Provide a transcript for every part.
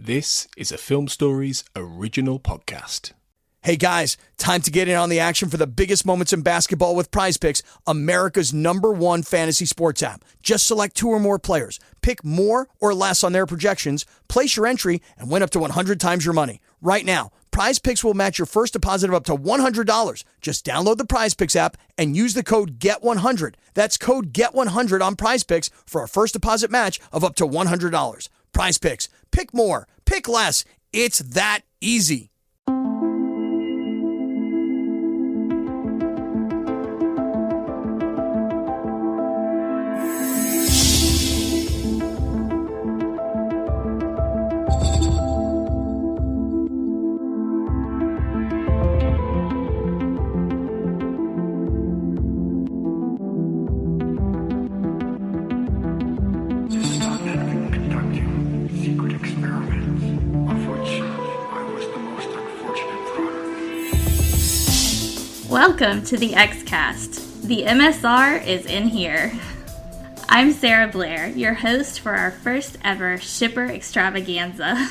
This is a Film Stories original podcast. Hey guys, time to get in on the action for the biggest moments in basketball with Prize Picks, America's #1 fantasy sports app. Just select 2 or more players, pick more or less on their projections, place your entry, and win up to 100 times your money. Right now, Prize Picks will match your first deposit of up to $100. Just download the Prize Picks app and use the code GET100. That's code GET100 on Prize Picks for a first deposit match of up to $100. Prize Picks. Pick more. Pick less. It's that easy. Welcome to the XCast. The MSR is in here. I'm Sarah Blair, your host for our first ever Shipper Extravaganza.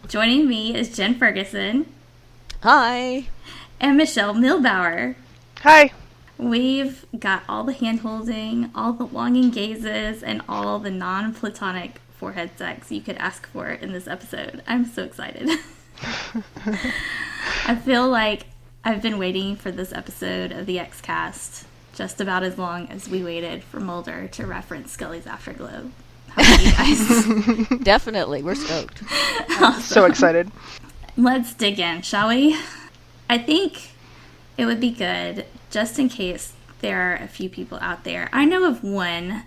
Joining me is Jen Ferguson. Hi. And Michelle Milbauer. Hi. We've got all the hand-holding, all the longing gazes, and all the non-platonic forehead sex you could ask for in this episode. I'm so excited. I feel like I've been waiting for this episode of the XCast just about as long as we waited for Mulder to reference Scully's Afterglow. How about you guys? Definitely. We're stoked. Awesome. So excited. Let's dig in, shall we? I think it would be good, just in case there are a few people out there. I know of one,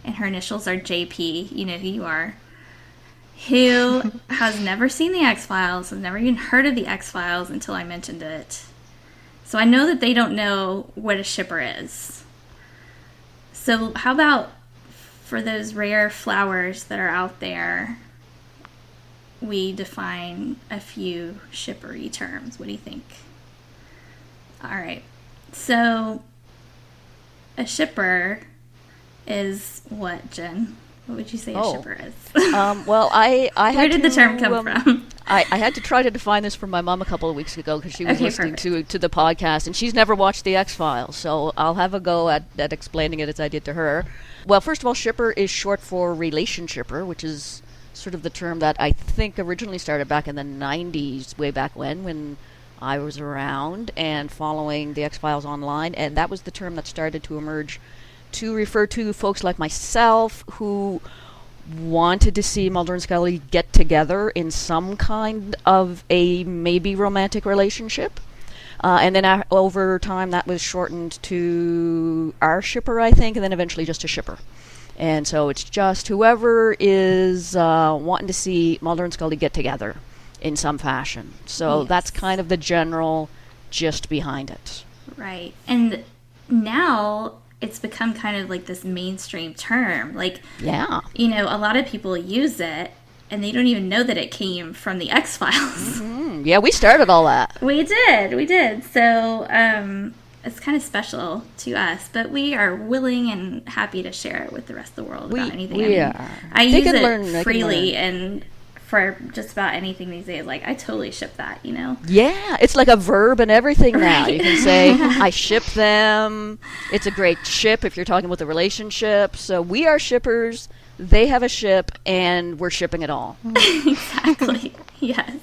and her initials are JP. You know who you are. Who has never seen the X-Files, has never even heard of the X-Files until I mentioned it. So I know that they don't know what a shipper is. So how about for those rare flowers that are out there, we define a few shippery terms. What do you think? All right. So a shipper is what, Jen? What would you say a shipper is? Well, I had Where did the term come from? I had to try to define this for my mom a couple of weeks ago because she was listening to the podcast, and she's never watched the X-Files, so I'll have a go at explaining it as I did to her. Well, first of all, shipper is short for relationshipper, which is sort of the term that I think originally started back in the 90s, way back when I was around and following the X-Files online, and that was the term that started to emerge to refer to folks like myself who wanted to see Mulder and Scully get together in some kind of a maybe romantic relationship. And then over time that was shortened to our shipper, I think, and then eventually just a shipper. And so it's just whoever is wanting to see Mulder and Scully get together in some fashion. So yes. That's kind of the general gist behind it. Right. And now it's become kind of like this mainstream term. Like, yeah, you know, a lot of people use it and they don't even know that it came from the X-Files. Mm-hmm. Yeah, we started all that. We did. So it's kind of special to us, but we are willing and happy to share it with the rest of the world about anything. I use it freely and for just about anything these days. Like, I totally ship that, you know? Yeah, it's like a verb and everything now. Right. You can say, I ship them. It's a great ship if you're talking about the relationship. So we are shippers, they have a ship, and we're shipping it all. Exactly. Yes.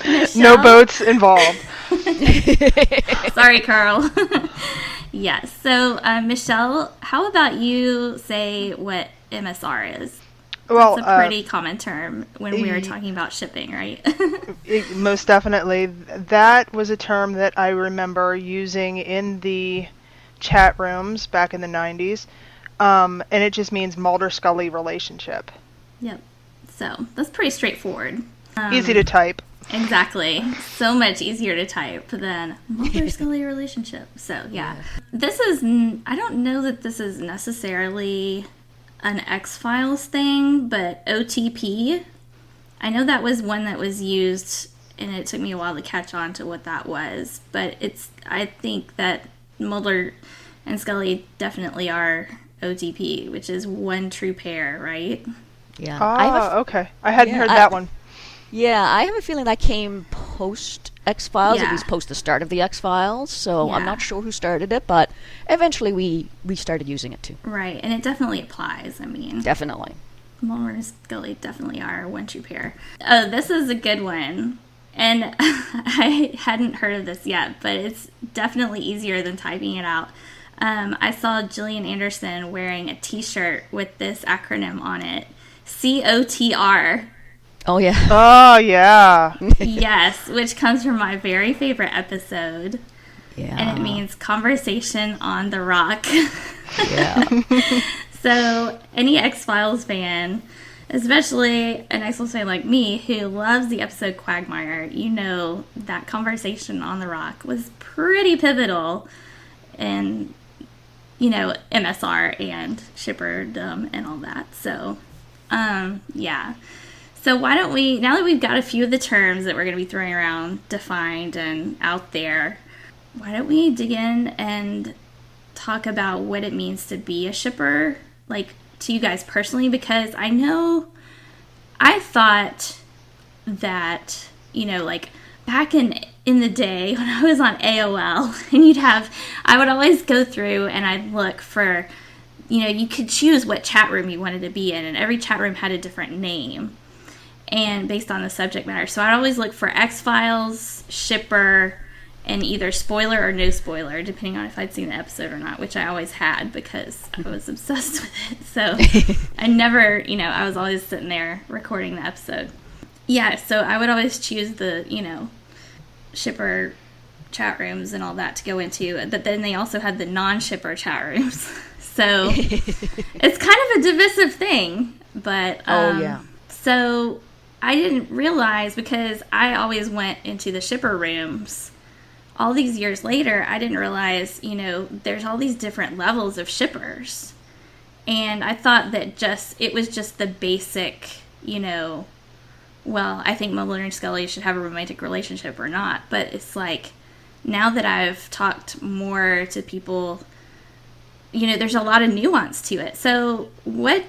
Michelle? No boats involved. Sorry, Carl. Yes. So, Michelle, how about you say what MSR is? Well, that's a pretty common term when we were talking about shipping, right? Most definitely. That was a term that I remember using in the chat rooms back in the 90s. And it just means Mulder-Scully relationship. Yep. So, that's pretty straightforward. Easy to type. Exactly. So much easier to type than Mulder-Scully relationship. So, yeah. This is, I don't know that this is necessarily an X-Files thing, but OTP, I know that was one that was used, and it took me a while to catch on to what that was, but I think that Mulder and Scully definitely are OTP, which is one true pair, right? Yeah. Oh, okay. I hadn't heard that one. Yeah, I have a feeling that came post X-Files, at least post the start of the X-Files, so I'm not sure who started it, but eventually we started using it too. Right, and it definitely applies, I mean. Definitely. Mulder and Scully definitely are one true pair. Oh, this is a good one. And I hadn't heard of this yet, but it's definitely easier than typing it out. I saw Gillian Anderson wearing a t-shirt with this acronym on it. COTR. Oh, yeah. Oh, yeah. Yes, which comes from my very favorite episode. Yeah. And it means Conversation on the Rock. Yeah. So, any X-Files fan, especially an X-Files fan like me, who loves the episode Quagmire, you know that Conversation on the Rock was pretty pivotal in, you know, MSR and shipperdom and all that. So, yeah. So why don't we, now that we've got a few of the terms that we're going to be throwing around defined and out there, why don't we dig in and talk about what it means to be a shipper, like, to you guys personally? Because I know I thought that, you know, like, back in the day when I was on AOL, and I would always go through and I'd look for, you know, you could choose what chat room you wanted to be in, and every chat room had a different name, and based on the subject matter. So I'd always look for X-Files, shipper, and either spoiler or no spoiler, depending on if I'd seen the episode or not, which I always had because I was obsessed with it. So I never, you know, I was always sitting there recording the episode. Yeah, so I would always choose the, you know, shipper chat rooms and all that to go into. But then they also had the non-shipper chat rooms. So it's kind of a divisive thing. But, so I didn't realize, because I always went into the shipper rooms. All these years later, I didn't realize, you know, there's all these different levels of shippers. And I thought that it was just the basic, you know, well, I think Mulder and Scully should have a romantic relationship or not. But it's like, now that I've talked more to people, you know, there's a lot of nuance to it. So what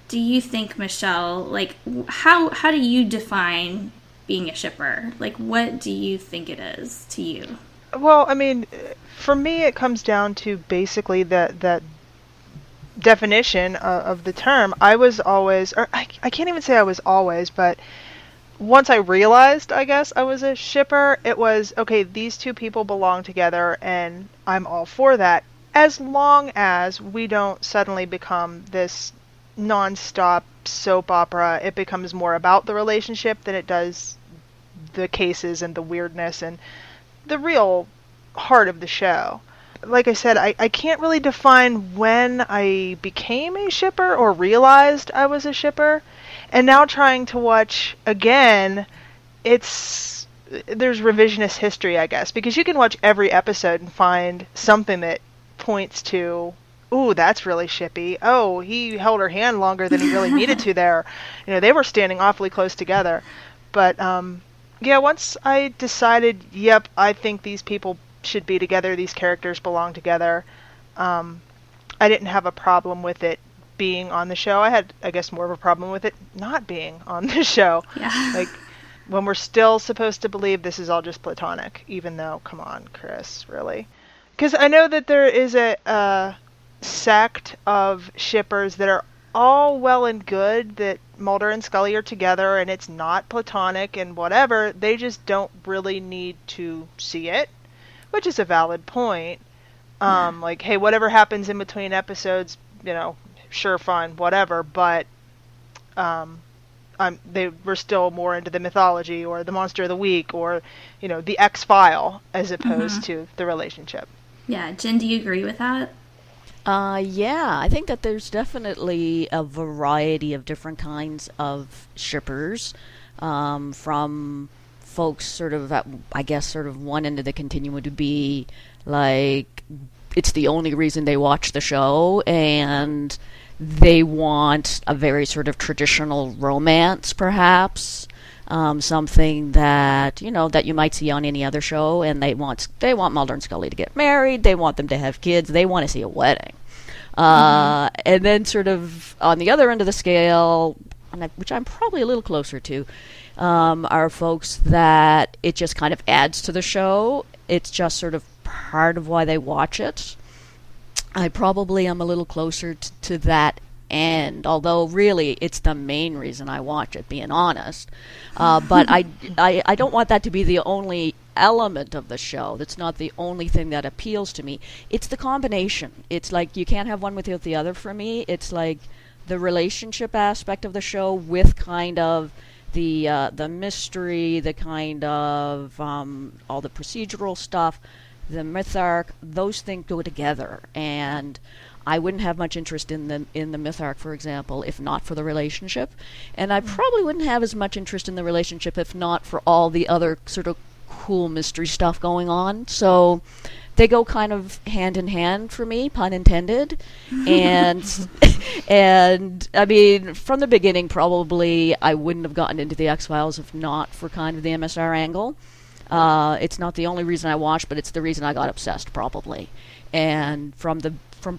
do you think, Michelle, like, how do you define being a shipper? Like, what do you think it is to you? Well, I mean, for me, it comes down to basically that definition of the term. I was always, or I can't even say I was always, but once I realized, I guess, I was a shipper, it was, okay, these two people belong together, and I'm all for that, as long as we don't suddenly become this non-stop soap opera. It becomes more about the relationship than it does the cases and the weirdness and the real heart of the show. Like I said, I can't really define when I became a shipper or realized I was a shipper. And now trying to watch again, there's revisionist history, I guess, because you can watch every episode and find something that points to, ooh, that's really shippy. Oh, he held her hand longer than he really needed to there. You know, they were standing awfully close together. But, yeah, once I decided, yep, I think these people should be together, these characters belong together, I didn't have a problem with it being on the show. I had, I guess, more of a problem with it not being on the show. Yeah. Like, when we're still supposed to believe this is all just platonic, even though, come on, Chris, really? Because I know that there is a sect of shippers that are all well and good that Mulder and Scully are together and it's not platonic and whatever. They just don't really need to see it, which is a valid point. Like, hey, whatever happens in between episodes, you know, sure, fine, whatever, but they were still more into the mythology or the monster of the week or, you know, the X-File as opposed to the relationship. Yeah, Jen, do you agree with that? Yeah, I think that there's definitely a variety of different kinds of shippers, from folks sort of at, I guess, sort of one end of the continuum to be like, it's the only reason they watch the show, and they want a very sort of traditional romance, perhaps, something that, you know, that you might see on any other show, and they want Mulder and Scully to get married, they want them to have kids, they want to see a wedding. And then sort of on the other end of the scale, which I'm probably a little closer to, are folks that it just kind of adds to the show. It's just sort of part of why they watch it. I probably am a little closer to that end, although really it's the main reason I watch it, being honest. But I don't want that to be the only element of the show. That's not the only thing that appeals to me. It's the combination. It's like you can't have one without the other for me. It's like the relationship aspect of the show with kind of the mystery, the kind of all the procedural stuff, the myth arc. Those things go together, and I wouldn't have much interest in the myth arc, for example, if not for the relationship, and I probably wouldn't have as much interest in the relationship if not for all the other sort of cool mystery stuff going on. So they go kind of hand in hand for me, pun intended. And and I mean, from the beginning, probably I wouldn't have gotten into the X-Files if not for kind of the MSR angle. It's not the only reason I watched, but it's the reason I got obsessed, probably. And from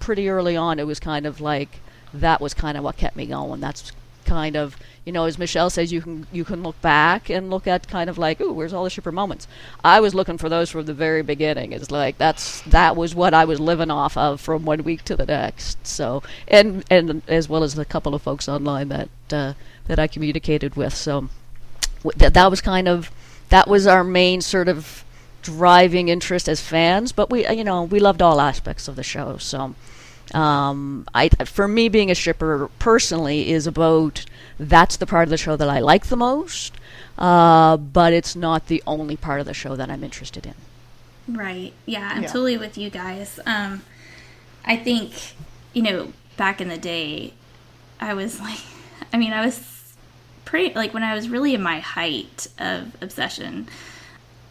pretty early on, it was kind of like that was kind of what kept me going. That's kind of, as Michelle says, you can look back and look at kind of like, ooh, where's all the shipper moments? I was looking for those from the very beginning. It's like that was what I was living off of from one week to the next. So and as well as the couple of folks online that I communicated with. So that was our main sort of driving interest as fans. But we loved all aspects of the show. So. For me, being a shipper personally is about that's the part of the show that I like the most, but it's not the only part of the show that I'm interested in. Right. Yeah, I'm totally with you guys. I think, back in the day, I was pretty, like, when I was really in my height of obsession,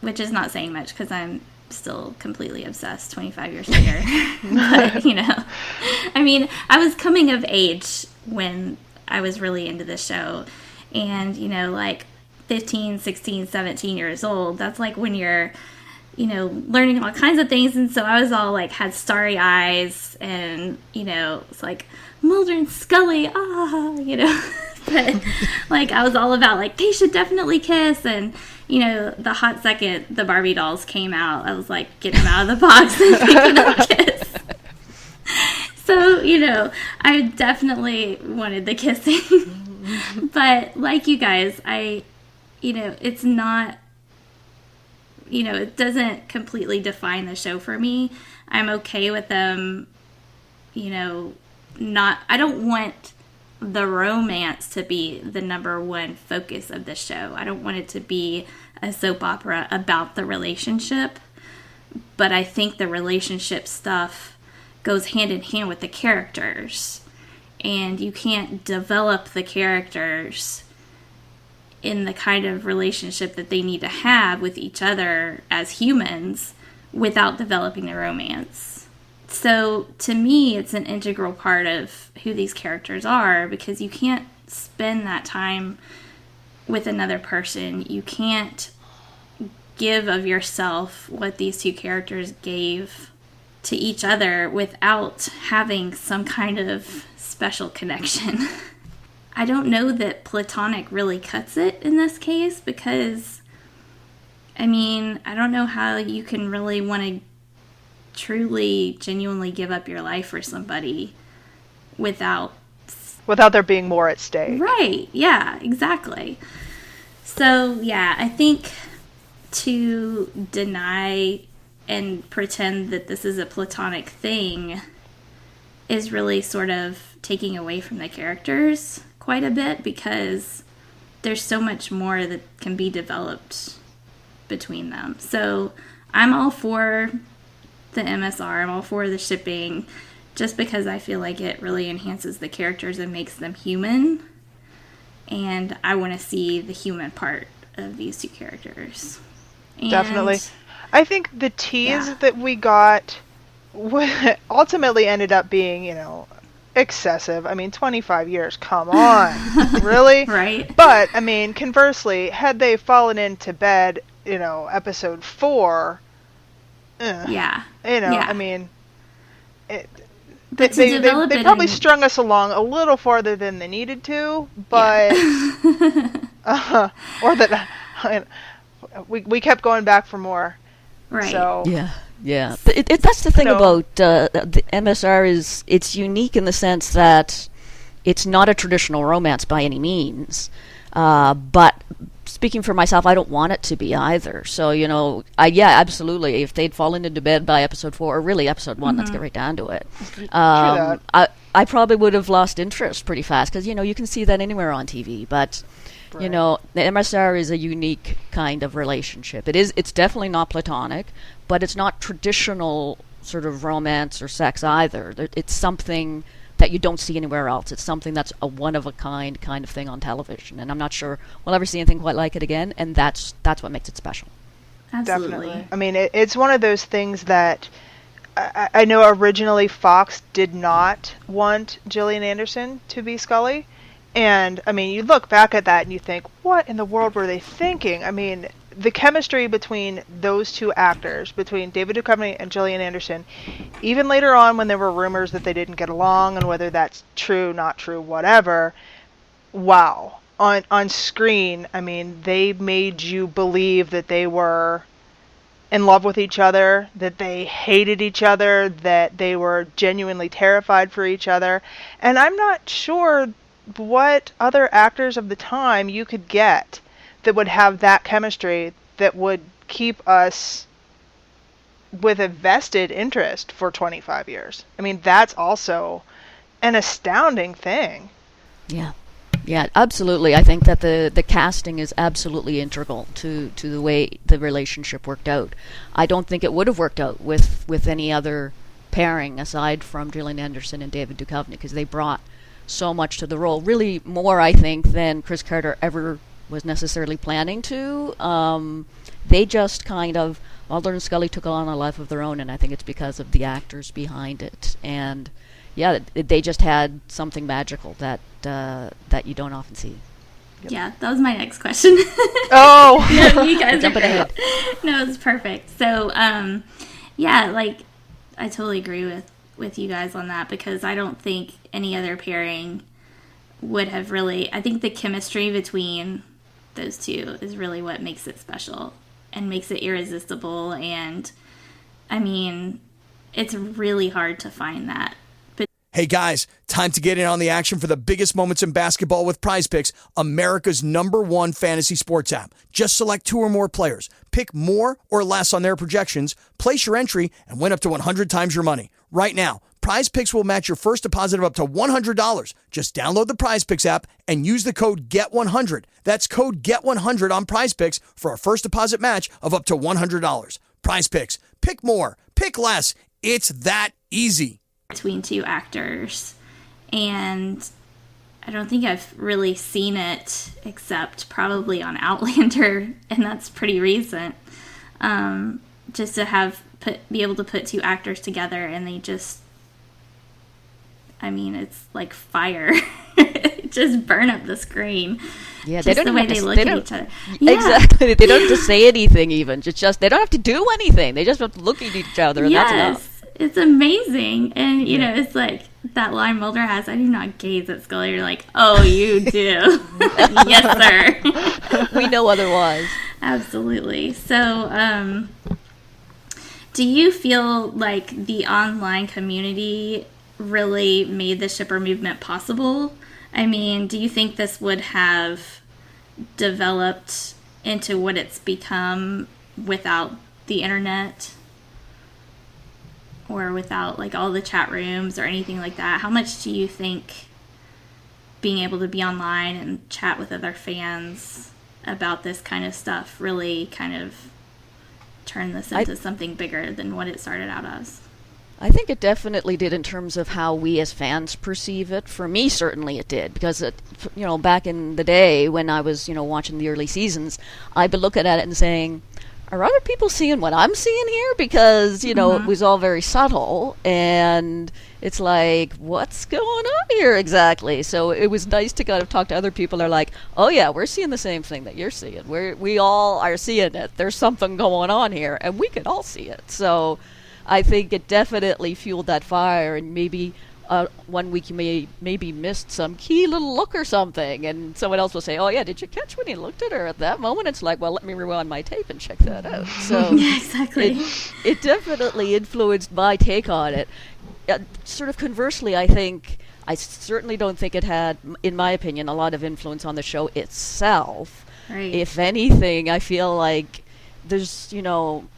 which is not saying much because I'm still completely obsessed 25 years later. But, I was coming of age when I was really into the show. And, like 15, 16, 17 years old, that's like when you're, learning all kinds of things. And so I was all like, had starry eyes and, it's like Mulder and Scully, but like I was all about like, they should definitely kiss. And, the hot second the Barbie dolls came out, I was like, get them out of the box and making them kiss. So, I definitely wanted the kissing. But like you guys, it's not, it doesn't completely define the show for me. I'm okay with them, I don't want the romance to be the number one focus of the show. I don't want it to be a soap opera about the relationship, but I think the relationship stuff goes hand in hand with the characters, and you can't develop the characters in the kind of relationship that they need to have with each other as humans without developing the romance. So to me, it's an integral part of who these characters are, because you can't spend that time with another person. You can't give of yourself what these two characters gave to each other without having some kind of special connection. I don't know that platonic really cuts it in this case, because, I don't know how you can really want to truly, genuinely give up your life for somebody without there being more at stake. Right. Yeah, exactly. So, yeah, I think to deny and pretend that this is a platonic thing is really sort of taking away from the characters quite a bit, because there's so much more that can be developed between them. So I'm all for the MSR, I'm all for the shipping, just because I feel like it really enhances the characters and makes them human, and I want to see the human part of these two characters. And definitely. I think the tease that we got ultimately ended up being, excessive. 25 years, come on. Really? Right. But, conversely, had they fallen into bed, episode 4, yeah. Right. They probably strung us along a little farther than they needed to, but or that we kept going back for more. Right. So yeah. That's the thing about the MSR is it's unique in the sense that it's not a traditional romance by any means, but speaking for myself, I don't want it to be either. So, absolutely. If they'd fallen into bed by episode 4, or really episode 1, let's get right down to it. I probably would have lost interest pretty fast because, you can see that anywhere on TV. But, the MSR is a unique kind of relationship. It's definitely not platonic, but it's not traditional sort of romance or sex either. It's something that you don't see anywhere else. It's something that's a one-of-a-kind kind of thing on television, and I'm not sure we'll ever see anything quite like it again, and that's what makes it special. Absolutely. Definitely. I mean, it's one of those things that I know originally Fox did not want Gillian Anderson to be Scully, and, I mean, you look back at that and you think, what in the world were they thinking? I mean, the chemistry between those two actors, between David Duchovny and Gillian Anderson, even later on when there were rumors that they didn't get along and whether that's true, not true, whatever, wow. On screen, I mean, they made you believe that they were in love with each other, that they hated each other, that they were genuinely terrified for each other. And I'm not sure what other actors of the time you could get that would have that chemistry that would keep us with a vested interest for 25 years. I mean, that's also an astounding thing. Yeah, absolutely. I think that the casting is absolutely integral to the way the relationship worked out. I don't think it would have worked out with any other pairing aside from Gillian Anderson and David Duchovny, because they brought so much to the role. Really more, I think, than Chris Carter ever was necessarily planning to. They just kind of, Mulder and Scully took on a life of their own, and I think it's because of the actors behind it. And yeah, they just had something magical that you don't often see. Yep. Yeah, that was my next question. Oh! No, you guys Jumping are ahead. No, it's perfect. So, yeah, like, I totally agree with you guys on that, because I don't think any other pairing would have really... I think the chemistry between those two is really what makes it special and makes it irresistible. And, I mean, it's really hard to find that. Hey guys, time to get in on the action for the biggest moments in basketball with Prize Picks, America's #1 fantasy sports app. Just select 2 or more players, pick more or less on their projections, place your entry, and win up to 100 times your money. Right now, Prize Picks will match your first deposit of up to $100. Just download the Prize Picks app and use the code GET100. That's code GET100 on Prize Picks for a first deposit match of up to $100. Prize Picks. Pick more. Pick less. It's that easy. Between two actors, and I don't think I've really seen it except probably on Outlander, and that's pretty recent. Just to be able to put two actors together, and they just, I mean, it's like fire. Just burn up the screen. Yeah, just they don't the way they look at each other. Yeah. Exactly. They don't have to say anything even. It's just they don't have to do anything. They just have to look at each other, and that's enough. It's amazing. And, you know, it's like that line Mulder has, I do not gaze at Scully. You're like, oh, you do. Yes, sir. We know otherwise. Absolutely. So, do you feel like the online community really made the shipper movement possible? I mean, do you think this would have developed into what it's become without the internet? Or without, like, all the chat rooms or anything like that? How much do you think being able to be online and chat with other fans about this kind of stuff really kind of turned this into something bigger than what it started out as? I think it definitely did in terms of how we as fans perceive it. For me, certainly it did, because, back in the day when I was, watching the early seasons, I'd be looking at it and saying, are other people seeing what I'm seeing here? Because, it was all very subtle, and it's like, what's going on here exactly? So it was nice to kind of talk to other people that are like, oh yeah, we're seeing the same thing that you're seeing. We all are seeing it. There's something going on here, and we can all see it. So I think it definitely fueled that fire and maybe one week you maybe missed some key little look or something, and someone else will say, "Oh yeah, did you catch when he looked at her at that moment?" It's like, well, let me rewind my tape and check that out. So yeah, exactly. It definitely influenced my take on it. Sort of conversely, I certainly don't think it had, in my opinion, a lot of influence on the show itself. Right. If anything, I feel like there's,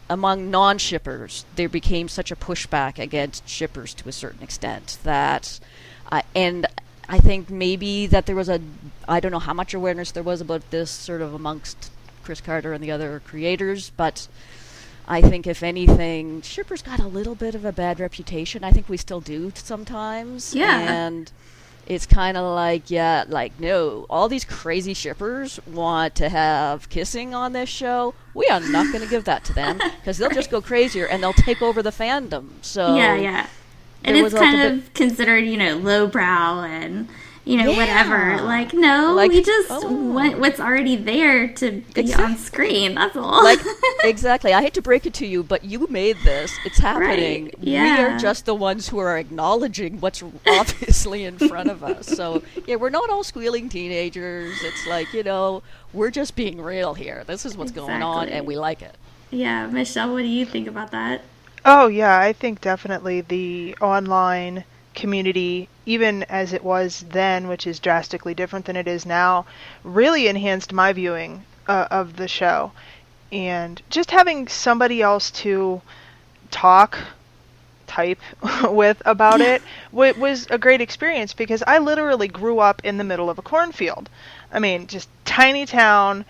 among non-shippers, there became such a pushback against shippers to a certain extent that, and I think maybe that there was I don't know how much awareness there was about this sort of amongst Chris Carter and the other creators, but I think if anything, shippers got a little bit of a bad reputation. I think we still do sometimes. Yeah. And it's kind of like, no, all these crazy shippers want to have kissing on this show. We are not going to give that to them because they'll just go crazier and they'll take over the fandom. So yeah. And it's kind of considered, lowbrow and, whatever. Like, no, we just want what's already there to be on screen. That's all. Exactly. I hate to break it to you, but you made this. It's happening. Right. Yeah. We are just the ones who are acknowledging what's obviously in front of us. So, yeah, we're not all squealing teenagers. It's like, we're just being real here. This is what's going on, and we like it. Yeah. Michelle, what do you think about that? Oh, yeah, I think definitely the online community, even as it was then, which is drastically different than it is now, really enhanced my viewing of the show. And just having somebody else to type with about it was a great experience because I literally grew up in the middle of a cornfield. I mean, just tiny town.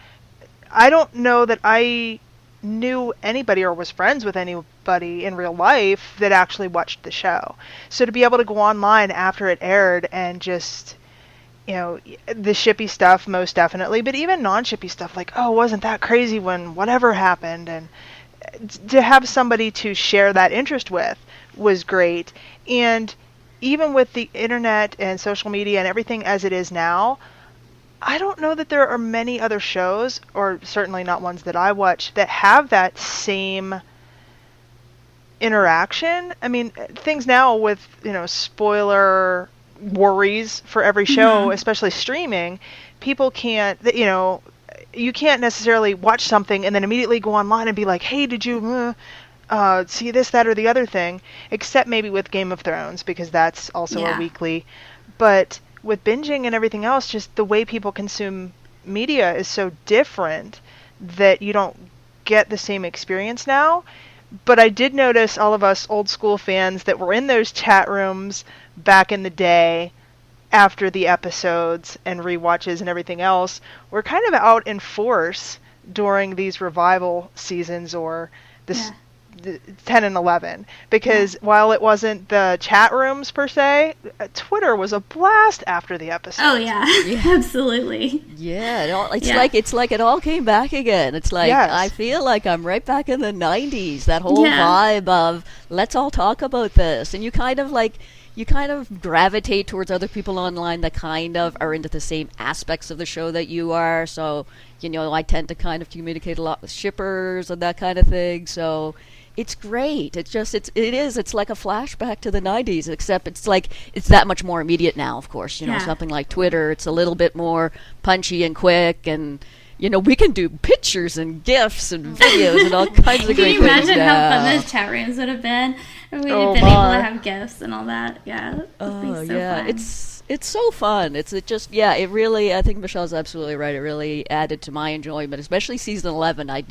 I don't know that I knew anybody or was friends with anybody in real life that actually watched the show. So to be able to go online after it aired and just, the shippy stuff most definitely, but even non-shippy stuff like, oh, wasn't that crazy when whatever happened? And to have somebody to share that interest with was great. And even with the internet and social media and everything as it is now, I don't know that there are many other shows, or certainly not ones that I watch, that have that same interaction. I mean, things now with, spoiler worries for every show, especially streaming, people can't, you can't necessarily watch something and then immediately go online and be like, hey, did you see this, that, or the other thing? Except maybe with Game of Thrones, because that's also a weekly. But with binging and everything else, just the way people consume media is so different that you don't get the same experience now. But I did notice all of us old school fans that were in those chat rooms back in the day after the episodes and rewatches and everything else were kind of out in force during these revival seasons or this 10 and 11, because while it wasn't the chat rooms per se, Twitter was a blast after the episode. Oh yeah. Absolutely. Yeah, it's like it all came back again. It's like I feel like I'm right back in the 90s. That whole vibe of let's all talk about this, and you kind of gravitate towards other people online that kind of are into the same aspects of the show that you are. So I tend to kind of communicate a lot with shippers and that kind of thing. So it's great. It's like a flashback to the 90s, except it's that much more immediate now, of course. Something like Twitter, it's a little bit more punchy and quick, and we can do pictures and GIFs and videos and all kinds of great things. Can you imagine how fun those chat rooms would have been if we had been able to have GIFs and all that? Yeah. Fun. It's so fun. It really, I think Michelle's absolutely right. It really added to my enjoyment, especially season 11. I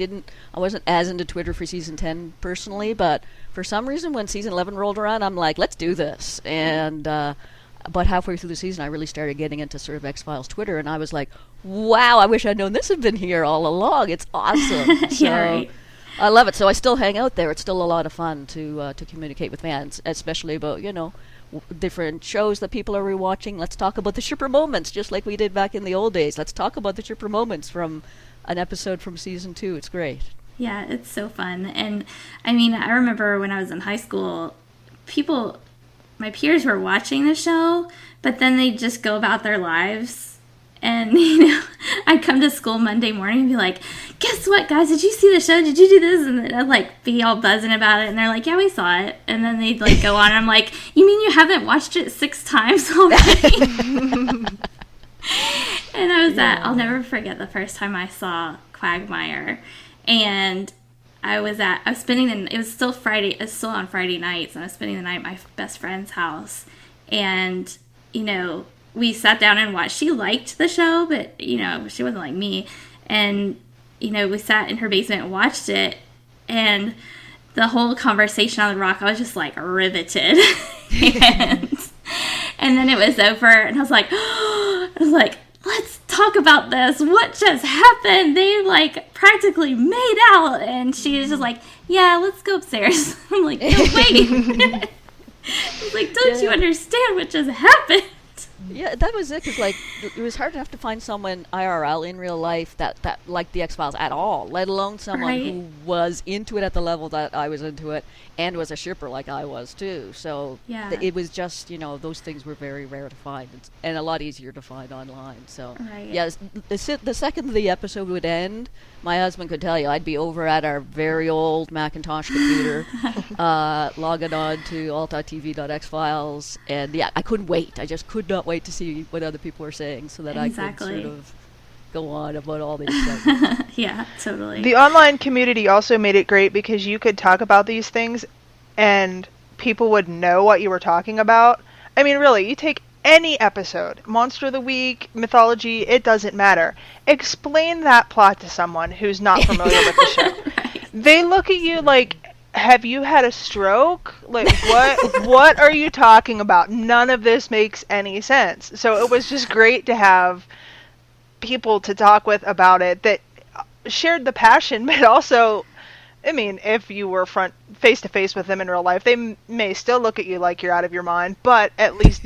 wasn't as into Twitter for season 10 personally, but for some reason when season 11 rolled around, I'm like, let's do this. And about halfway through the season, I really started getting into sort of X-Files Twitter, and I was like, wow, I wish I'd known this had been here all along. It's awesome. So right. I love it. So I still hang out there. It's still a lot of fun to communicate with fans, especially about, different shows that people are rewatching. Let's talk about the shipper moments, just like we did back in the old days. Let's talk about the shipper moments from an episode from season 2. It's great. Yeah, it's so fun. And I mean, I remember when I was in high school, my peers were watching the show, but then they just go about their lives. And, I come to school Monday morning and be like, guess what, guys? Did you see the show? Did you do this? And then I'd like be all buzzing about it. And they're like, yeah, we saw it. And then they'd like go on. And I'm like, you mean you haven't watched it 6 times already? And I'll never forget the first time I saw Quagmire. And it was still on Friday nights, and I was spending the night at my best friend's house. And, we sat down and watched. She liked the show, but, she wasn't like me. And, we sat in her basement and watched it. And the whole conversation on the rock, I was just, like, riveted. and then it was over, and I was like, let's talk about this. What just happened? They, like, practically made out. And she was just like, yeah, let's go upstairs. I'm like, no, wait. I was like, don't you understand what just happened? Yeah, that was it, because, like, it was hard enough to find someone IRL in real life that liked the X-Files at all, let alone someone who was into it at the level that I was into it and was a shipper like I was, too. So it was just, those things were very rare to find and a lot easier to find online. So, the second the episode would end, my husband could tell you, I'd be over at our very old Macintosh computer, logging on to alt.tv.xfiles, and I couldn't wait. I just could not wait to see what other people were saying so that I could sort of go on about all these things. Yeah, totally. The online community also made it great because you could talk about these things and people would know what you were talking about. I mean, really, you take any episode, Monster of the Week, Mythology, it doesn't matter. Explain that plot to someone who's not familiar with the show. Right. They look at you like, have you had a stroke? Like, what are you talking about? None of this makes any sense. So it was just great to have people to talk with about it that shared the passion, but also, I mean, if you were face to face with them in real life, they may still look at you like you're out of your mind, but at least,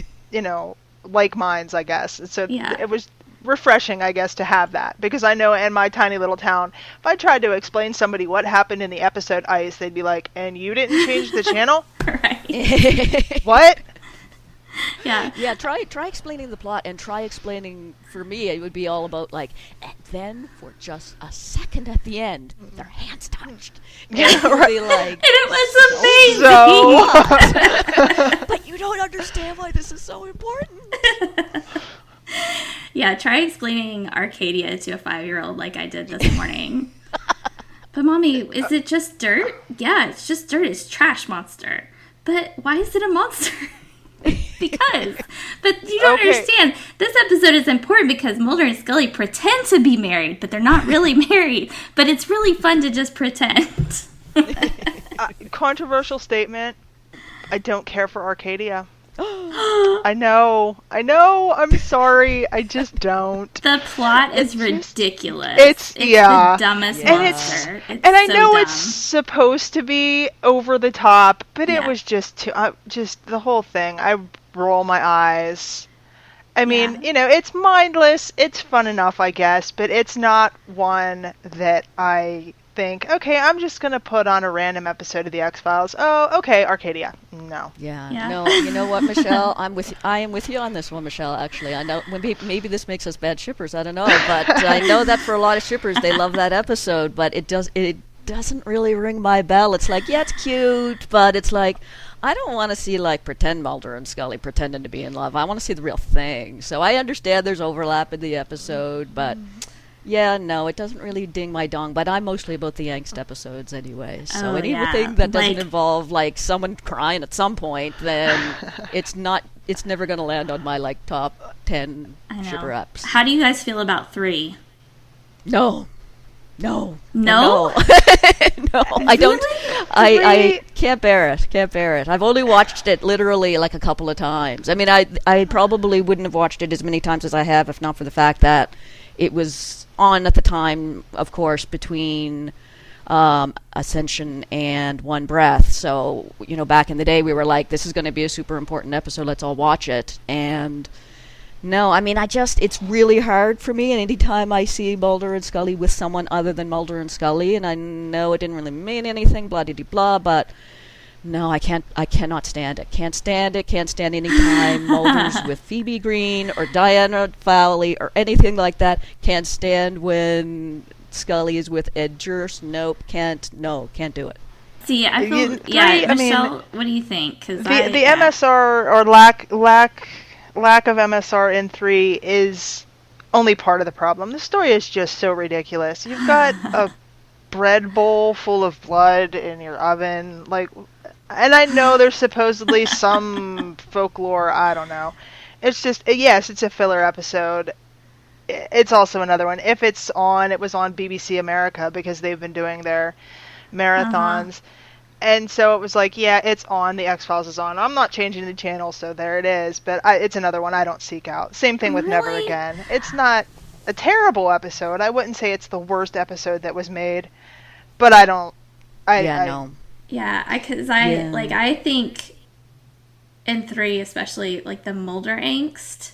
like minds, I guess. So it was refreshing, I guess, to have that, because I know in my tiny little town, if I tried to explain somebody what happened in the episode Ice, they'd be like, and you didn't change the channel? Right. What? Yeah, try explaining the plot, and try explaining, for me, it would be all about, like, and then for just a second at the end, their hands touched. Yeah, right. Be like, and it was amazing! But you don't understand why this is so important. Yeah, try explaining Arcadia to a 5-year-old like I did this morning. But Mommy, is it just dirt? Yeah, it's just dirt. It's trash monster. But why is it a monster? Because. But you don't understand. This episode is important because Mulder and Scully pretend to be married, but they're not really married. But it's really fun to just pretend. Controversial statement. I don't care for Arcadia. I know, I'm sorry, I just don't. The plot is ridiculous. It's the dumbest monster. And I know it's supposed to be over the top, but it was just just the whole thing. I roll my eyes. I mean, it's mindless, it's fun enough, I guess, but it's not one that I think, okay, I'm just going to put on a random episode of the X-Files. Oh, okay, Arcadia. No. Yeah. No, you know what, Michelle? I am with you on this one, Michelle, actually. I know maybe this makes us bad shippers, I don't know, but I know that for a lot of shippers, they love that episode, but it doesn't really ring my bell. It's like, yeah, it's cute, but it's like, I don't want to see, like, pretend Mulder and Scully pretending to be in love. I want to see the real thing. So I understand there's overlap in the episode, but yeah, no, it doesn't really ding my dong, but I'm mostly about the angst episodes anyway. So anything that doesn't involve, like, someone crying at some point, then it's never going to land on my, like, top 10 shipper apps. How do you guys feel about 3? No. No? No, I don't. I can't bear it. I've only watched it literally like a couple of times. I mean, I probably wouldn't have watched it as many times as I have if not for the fact that it was on at the time, of course, between Ascension and One Breath. So, back in the day, we were like, this is going to be a super important episode. Let's all watch it. And no, I mean, it's really hard for me, and anytime I see Mulder and Scully with someone other than Mulder and Scully, and I know it didn't really mean anything, blah-de-de-blah, but No, I can't. I cannot stand it. Can't stand it. Can't stand any time Mulder's with Phoebe Green or Diana Fowley or anything like that. Can't stand when Scully is with Edgers. Nope. Can't do it. See, I feel Michelle. What do you think? Because the MSR or lack of MSR in 3 is only part of the problem. The story is just so ridiculous. You've got a bread bowl full of blood in your oven, and I know there's supposedly some folklore, I don't know. It's just, yes, it's a filler episode. It's also another one. If it's on, it was on BBC America because they've been doing their marathons. And so it was like, yeah, it's on, the X-Files is on. I'm not changing the channel, so there it is. But it's another one I don't seek out. Same thing with Never Again. It's not a terrible episode. I wouldn't say it's the worst episode that was made. But I don't... no. Yeah, I think in 3, especially, the Mulder angst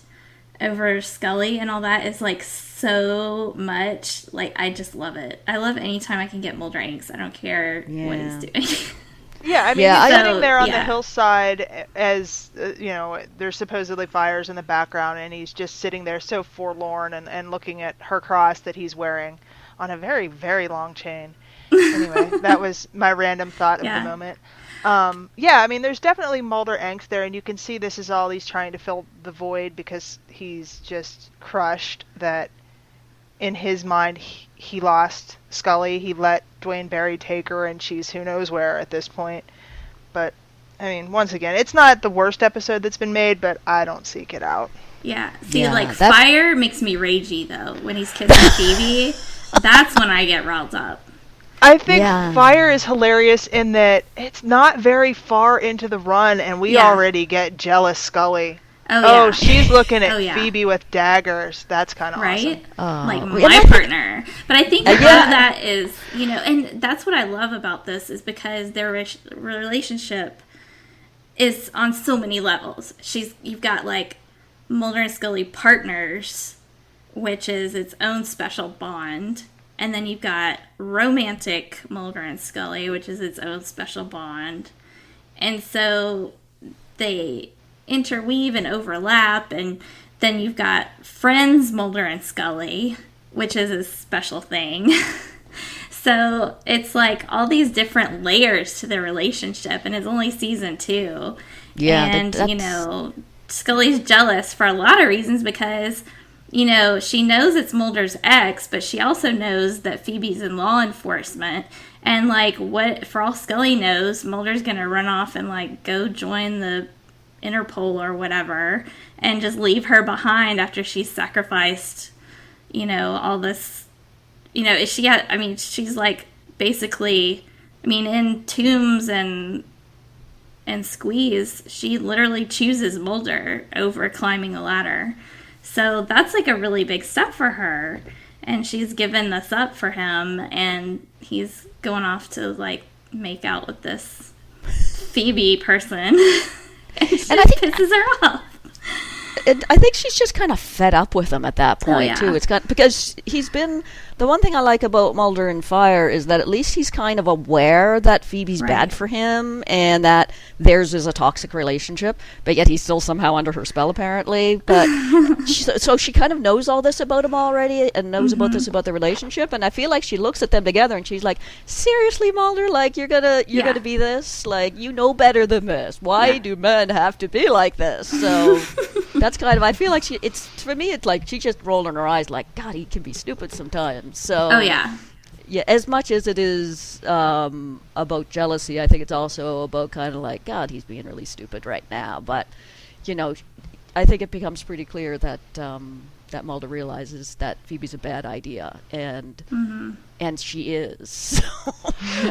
over Scully and all that is, so much. I just love it. I love any time I can get Mulder angst. I don't care what he's doing. Yeah, he's sitting there on the hillside as, there's supposedly fires in the background, and he's just sitting there so forlorn and looking at her cross that he's wearing on a very, very long chain. Anyway, that was my random thought of the moment. There's definitely Mulder angst there, and you can see this is all he's trying to fill the void because he's just crushed that in his mind he lost Scully. He let Dwayne Barry take her, and she's who knows where at this point. But, once again, it's not the worst episode that's been made, but I don't seek it out. Yeah. See, Fire makes me ragey, though. When he's kissing Phoebe, that's when I get riled up. I think Fire is hilarious in that it's not very far into the run, and we already get jealous Scully. Oh, she's looking at Phoebe with daggers. That's kind of right? awesome. My partner. But I think part of that is, and that's what I love about this is because their relationship is on so many levels. You've got Mulder and Scully partners, which is its own special bond. And then you've got romantic Mulder and Scully, which is its own special bond. And so they interweave and overlap. And then you've got friends Mulder and Scully, which is a special thing. So it's all these different layers to their relationship. And it's only season 2. Yeah. And, Scully's jealous for a lot of reasons because... she knows it's Mulder's ex, but she also knows that Phoebe's in law enforcement. And, for all Scully knows, Mulder's going to run off and, go join the Interpol or whatever and just leave her behind after she's sacrificed, all this, she's, basically, in Tombs and Squeeze, she literally chooses Mulder over climbing a ladder. So that's a really big step for her, and she's given this up for him, and he's going off to make out with this Phoebe person, and I think pisses her off. I think she's just kind of fed up with him at that point too. It's because he's been. The one thing I like about Mulder and Fire is that at least he's kind of aware that Phoebe's bad for him and that theirs is a toxic relationship, but yet he's still somehow under her spell apparently. But so she kind of knows all this about him already and knows about this about the relationship. And I feel like she looks at them together and she's like, "Seriously, Mulder, you're gonna be this? You know better than this. Why do men have to be like this?" So that's kind of. I feel like for me, it's she's just rolling her eyes God, he can be stupid sometimes. So yeah, as much as it is about jealousy, I think it's also about kind of God, he's being really stupid right now. But I think it becomes pretty clear that that Mulder realizes that Phoebe's a bad idea, and she is. So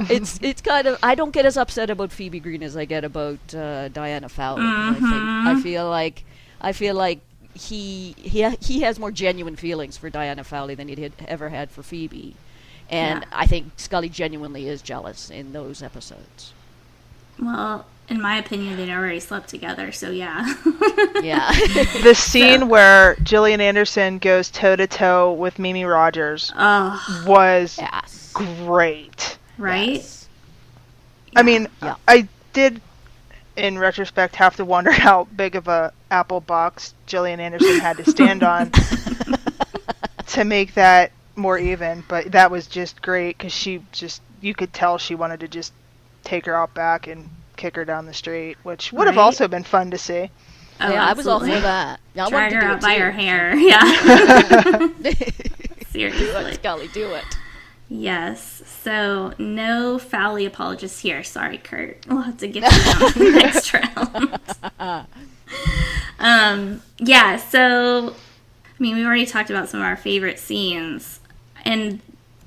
it's kind of, I don't get as upset about Phoebe Green as I get about Diana Fowler. I feel like he has more genuine feelings for Diana Fowley than he'd ever had for Phoebe. And I think Scully genuinely is jealous in those episodes. Well, in my opinion, they'd already slept together, so yeah. Yeah. The scene where Gillian Anderson goes toe-to-toe with Mimi Rogers was great. Right? Yes. I mean, did, in retrospect, have to wonder how big of a apple box Gillian Anderson had to stand on to make that more even. But that was just great because you could tell she wanted to just take her out back and kick her down the street, which would have also been fun to see. Oh, yeah, I was all for that. Yeah, drag her out by her hair. Yeah. Seriously. Do it, Scully, do it. Yes. So, no Fowley apologists here. Sorry, Kurt. We'll have to get you on the next round. Yeah, so, I mean, we already talked about some of our favorite scenes. And,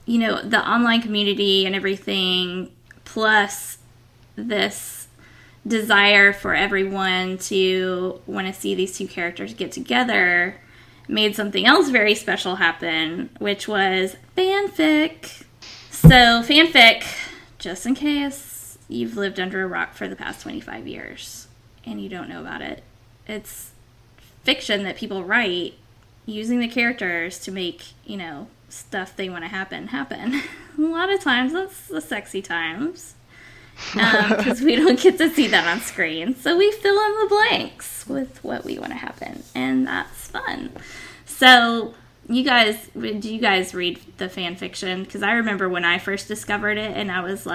you know, the online community and everything, plus this desire for everyone to want to see these two characters get together made something else very special happen, which was fanfic. So fanfic, just in case you've lived under a rock for the past 25 years and you don't know about it, it's fiction that people write using the characters to make, you know, stuff they want to happen. A lot of times that's the sexy times. Because we don't get to see that on screen. So we fill in the blanks with what we want to happen. And that's fun. So, do you guys read the fan fiction? Because I remember when I first discovered it, and it was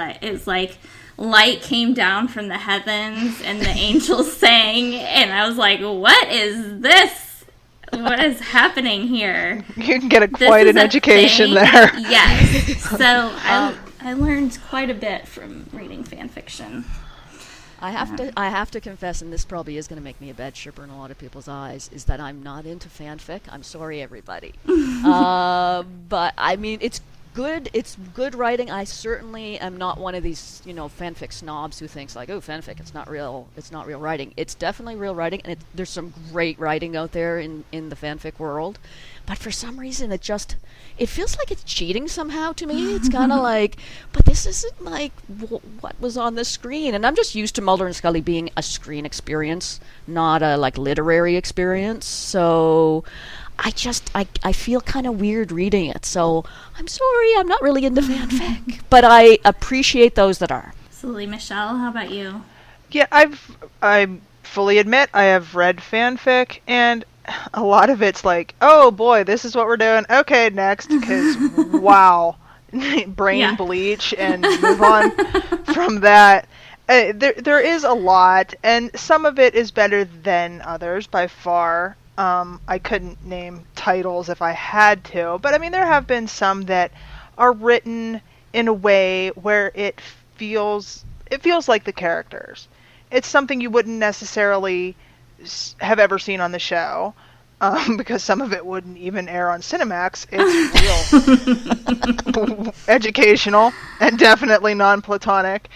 like light came down from the heavens and the angels sang. And I was like, what is this? What is happening here? You can get quite an education there. Yes. So, I learned quite a bit from reading fan fiction. I have to confess, and this probably is going to make me a bad shipper in a lot of people's eyes, is that I'm not into fanfic. I'm sorry, everybody. But I mean, it's good. It's good writing. I certainly am not one of these, you know, fanfic snobs who thinks like, oh, fanfic, it's not real writing. It's definitely real writing, and there's some great writing out there in the fanfic world. But for some reason, it feels like it's cheating somehow to me. It's kind of like, but this isn't like what was on the screen. And I'm just used to Mulder and Scully being a screen experience, not a like literary experience. So I feel kind of weird reading it. So I'm sorry, I'm not really into fanfic, but I appreciate those that are. Absolutely. Michelle, how about you? Yeah, I fully admit I have read fanfic, and a lot of it's like, oh boy, this is what we're doing. Okay, next, because wow, brain bleach and move on from that. There is a lot, and some of it is better than others by far. I couldn't name titles if I had to, but I mean there have been some that are written in a way where it feels like the characters. It's something you wouldn't necessarily have ever seen on the show, because some of it wouldn't even air on Cinemax. It's real educational and definitely non-platonic.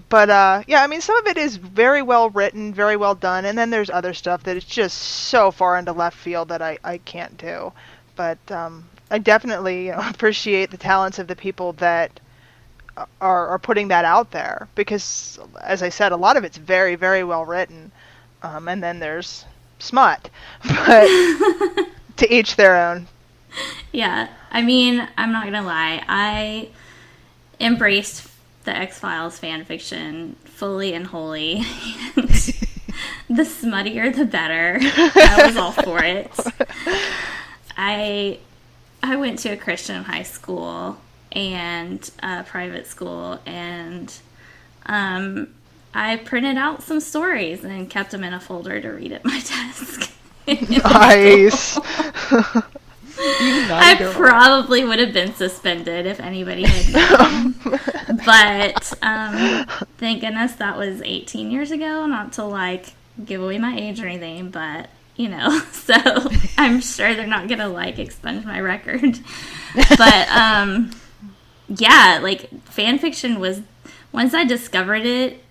But yeah, I mean, some of it is very well written, very well done, and then there's other stuff that is just so far into left field that I can't do. But I definitely appreciate the talents of the people that are putting that out there, because, as I said, a lot of it's very, very well written. And then there's smut, but to each their own. Yeah, I mean, I'm not gonna lie, I embraced the X-Files fan fiction fully and wholly. The smuttier the better. I was all for it. I went to a Christian high school and a private school, and I printed out some stories and kept them in a folder to read at my desk. Nice. I probably would have been suspended if anybody had known. But thank goodness that was 18 years ago, not to like give away my age or anything, but so I'm sure they're not gonna like expunge my record. But yeah, like fan fiction was, once I discovered it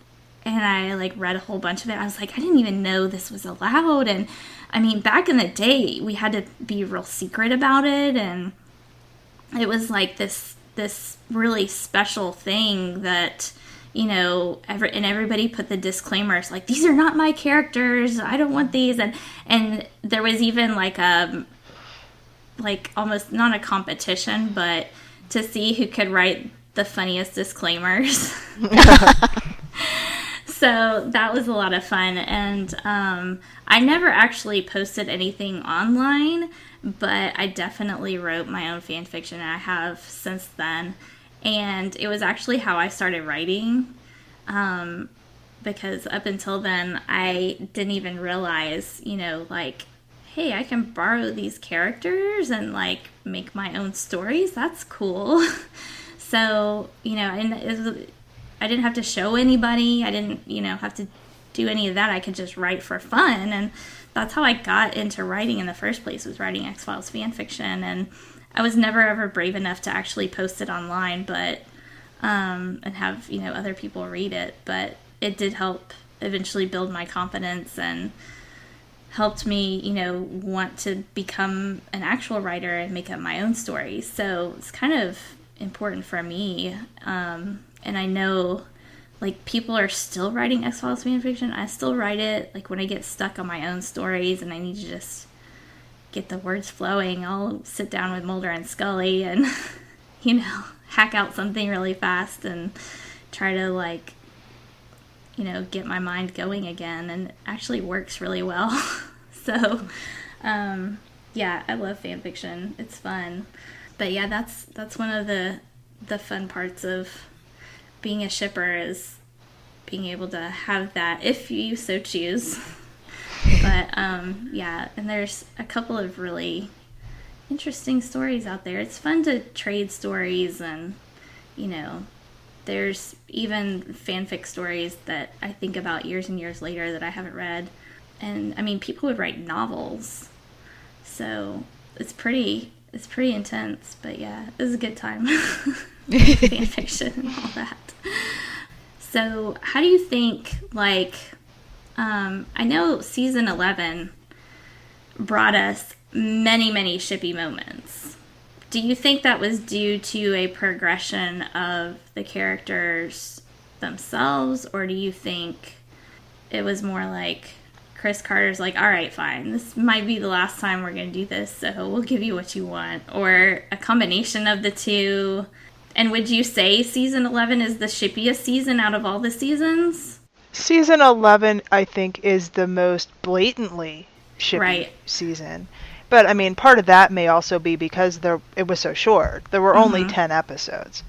and I like read a whole bunch of it, I was like, I didn't even know this was allowed. And I mean, back in the day, we had to be real secret about it, and it was like this really special thing that, everybody put the disclaimers, like, these are not my characters, I don't want these, and there was even like almost not a competition, but to see who could write the funniest disclaimers. So that was a lot of fun. And I never actually posted anything online, but I definitely wrote my own fan fiction, and I have since then. And it was actually how I started writing, because up until then, I didn't even realize, like, hey, I can borrow these characters and, like, make my own stories. That's cool. So, and I didn't have to show anybody. I didn't, have to do any of that. I could just write for fun. And that's how I got into writing in the first place, was writing X-Files fan fiction. And I was never ever brave enough to actually post it online, but and have other people read it. But it did help eventually build my confidence and helped me want to become an actual writer and make up my own stories. So it's kind of important for me. And I know, like, people are still writing X-Files fan fiction. I still write it. Like, when I get stuck on my own stories and I need to just get the words flowing, I'll sit down with Mulder and Scully and, hack out something really fast and try to, like, get my mind going again. And it actually works really well. So, yeah, I love fan fiction. It's fun. But yeah, that's one of the fun parts of being a shipper, is being able to have that if you so choose. But yeah, and there's a couple of really interesting stories out there. It's fun to trade stories, and there's even fanfic stories that I think about years and years later that I haven't read. And I mean, people would write novels, so it's pretty intense. But yeah, it was a good time. Fan fiction and all that. So how do you think, like, I know season 11 brought us many, many shippy moments. Do you think that was due to a progression of the characters themselves, or do you think it was more like Chris Carter's like, all right, fine, this might be the last time we're going to do this, so we'll give you what you want, or a combination of the two? And would you say season 11 is the shippiest season out of all the seasons? Season 11, I think, is the most blatantly shippy right. season. But, I mean, part of that may also be because it was so short. There were only 10 episodes.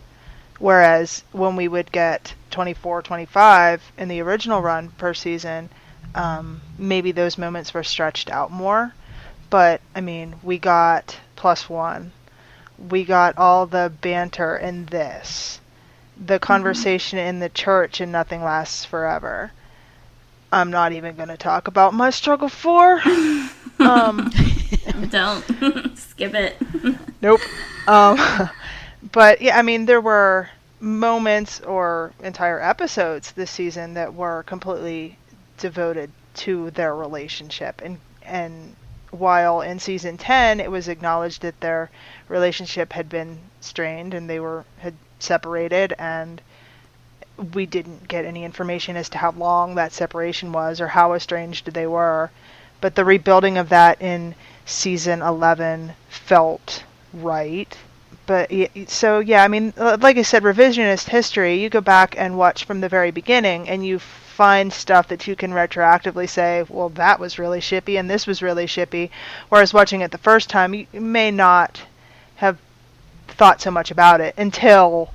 Whereas when we would get 24, 25 in the original run per season, maybe those moments were stretched out more. But, I mean, we got +1. We got all the banter in this. The conversation in the church in Nothing Lasts Forever. I'm not even going to talk about my struggle 4. Don't. Skip it. Nope. But, yeah, I mean, there were moments or entire episodes this season that were completely devoted to their relationship. And while in season 10 it was acknowledged that their relationship had been strained and they had separated, and we didn't get any information as to how long that separation was or how estranged they were. But the rebuilding of that in season 11 felt right. But so, yeah, I mean, like I said, revisionist history, you go back and watch from the very beginning and you find stuff that you can retroactively say, well, that was really shippy and this was really shippy. Whereas watching it the first time, you may not have thought so much about it until,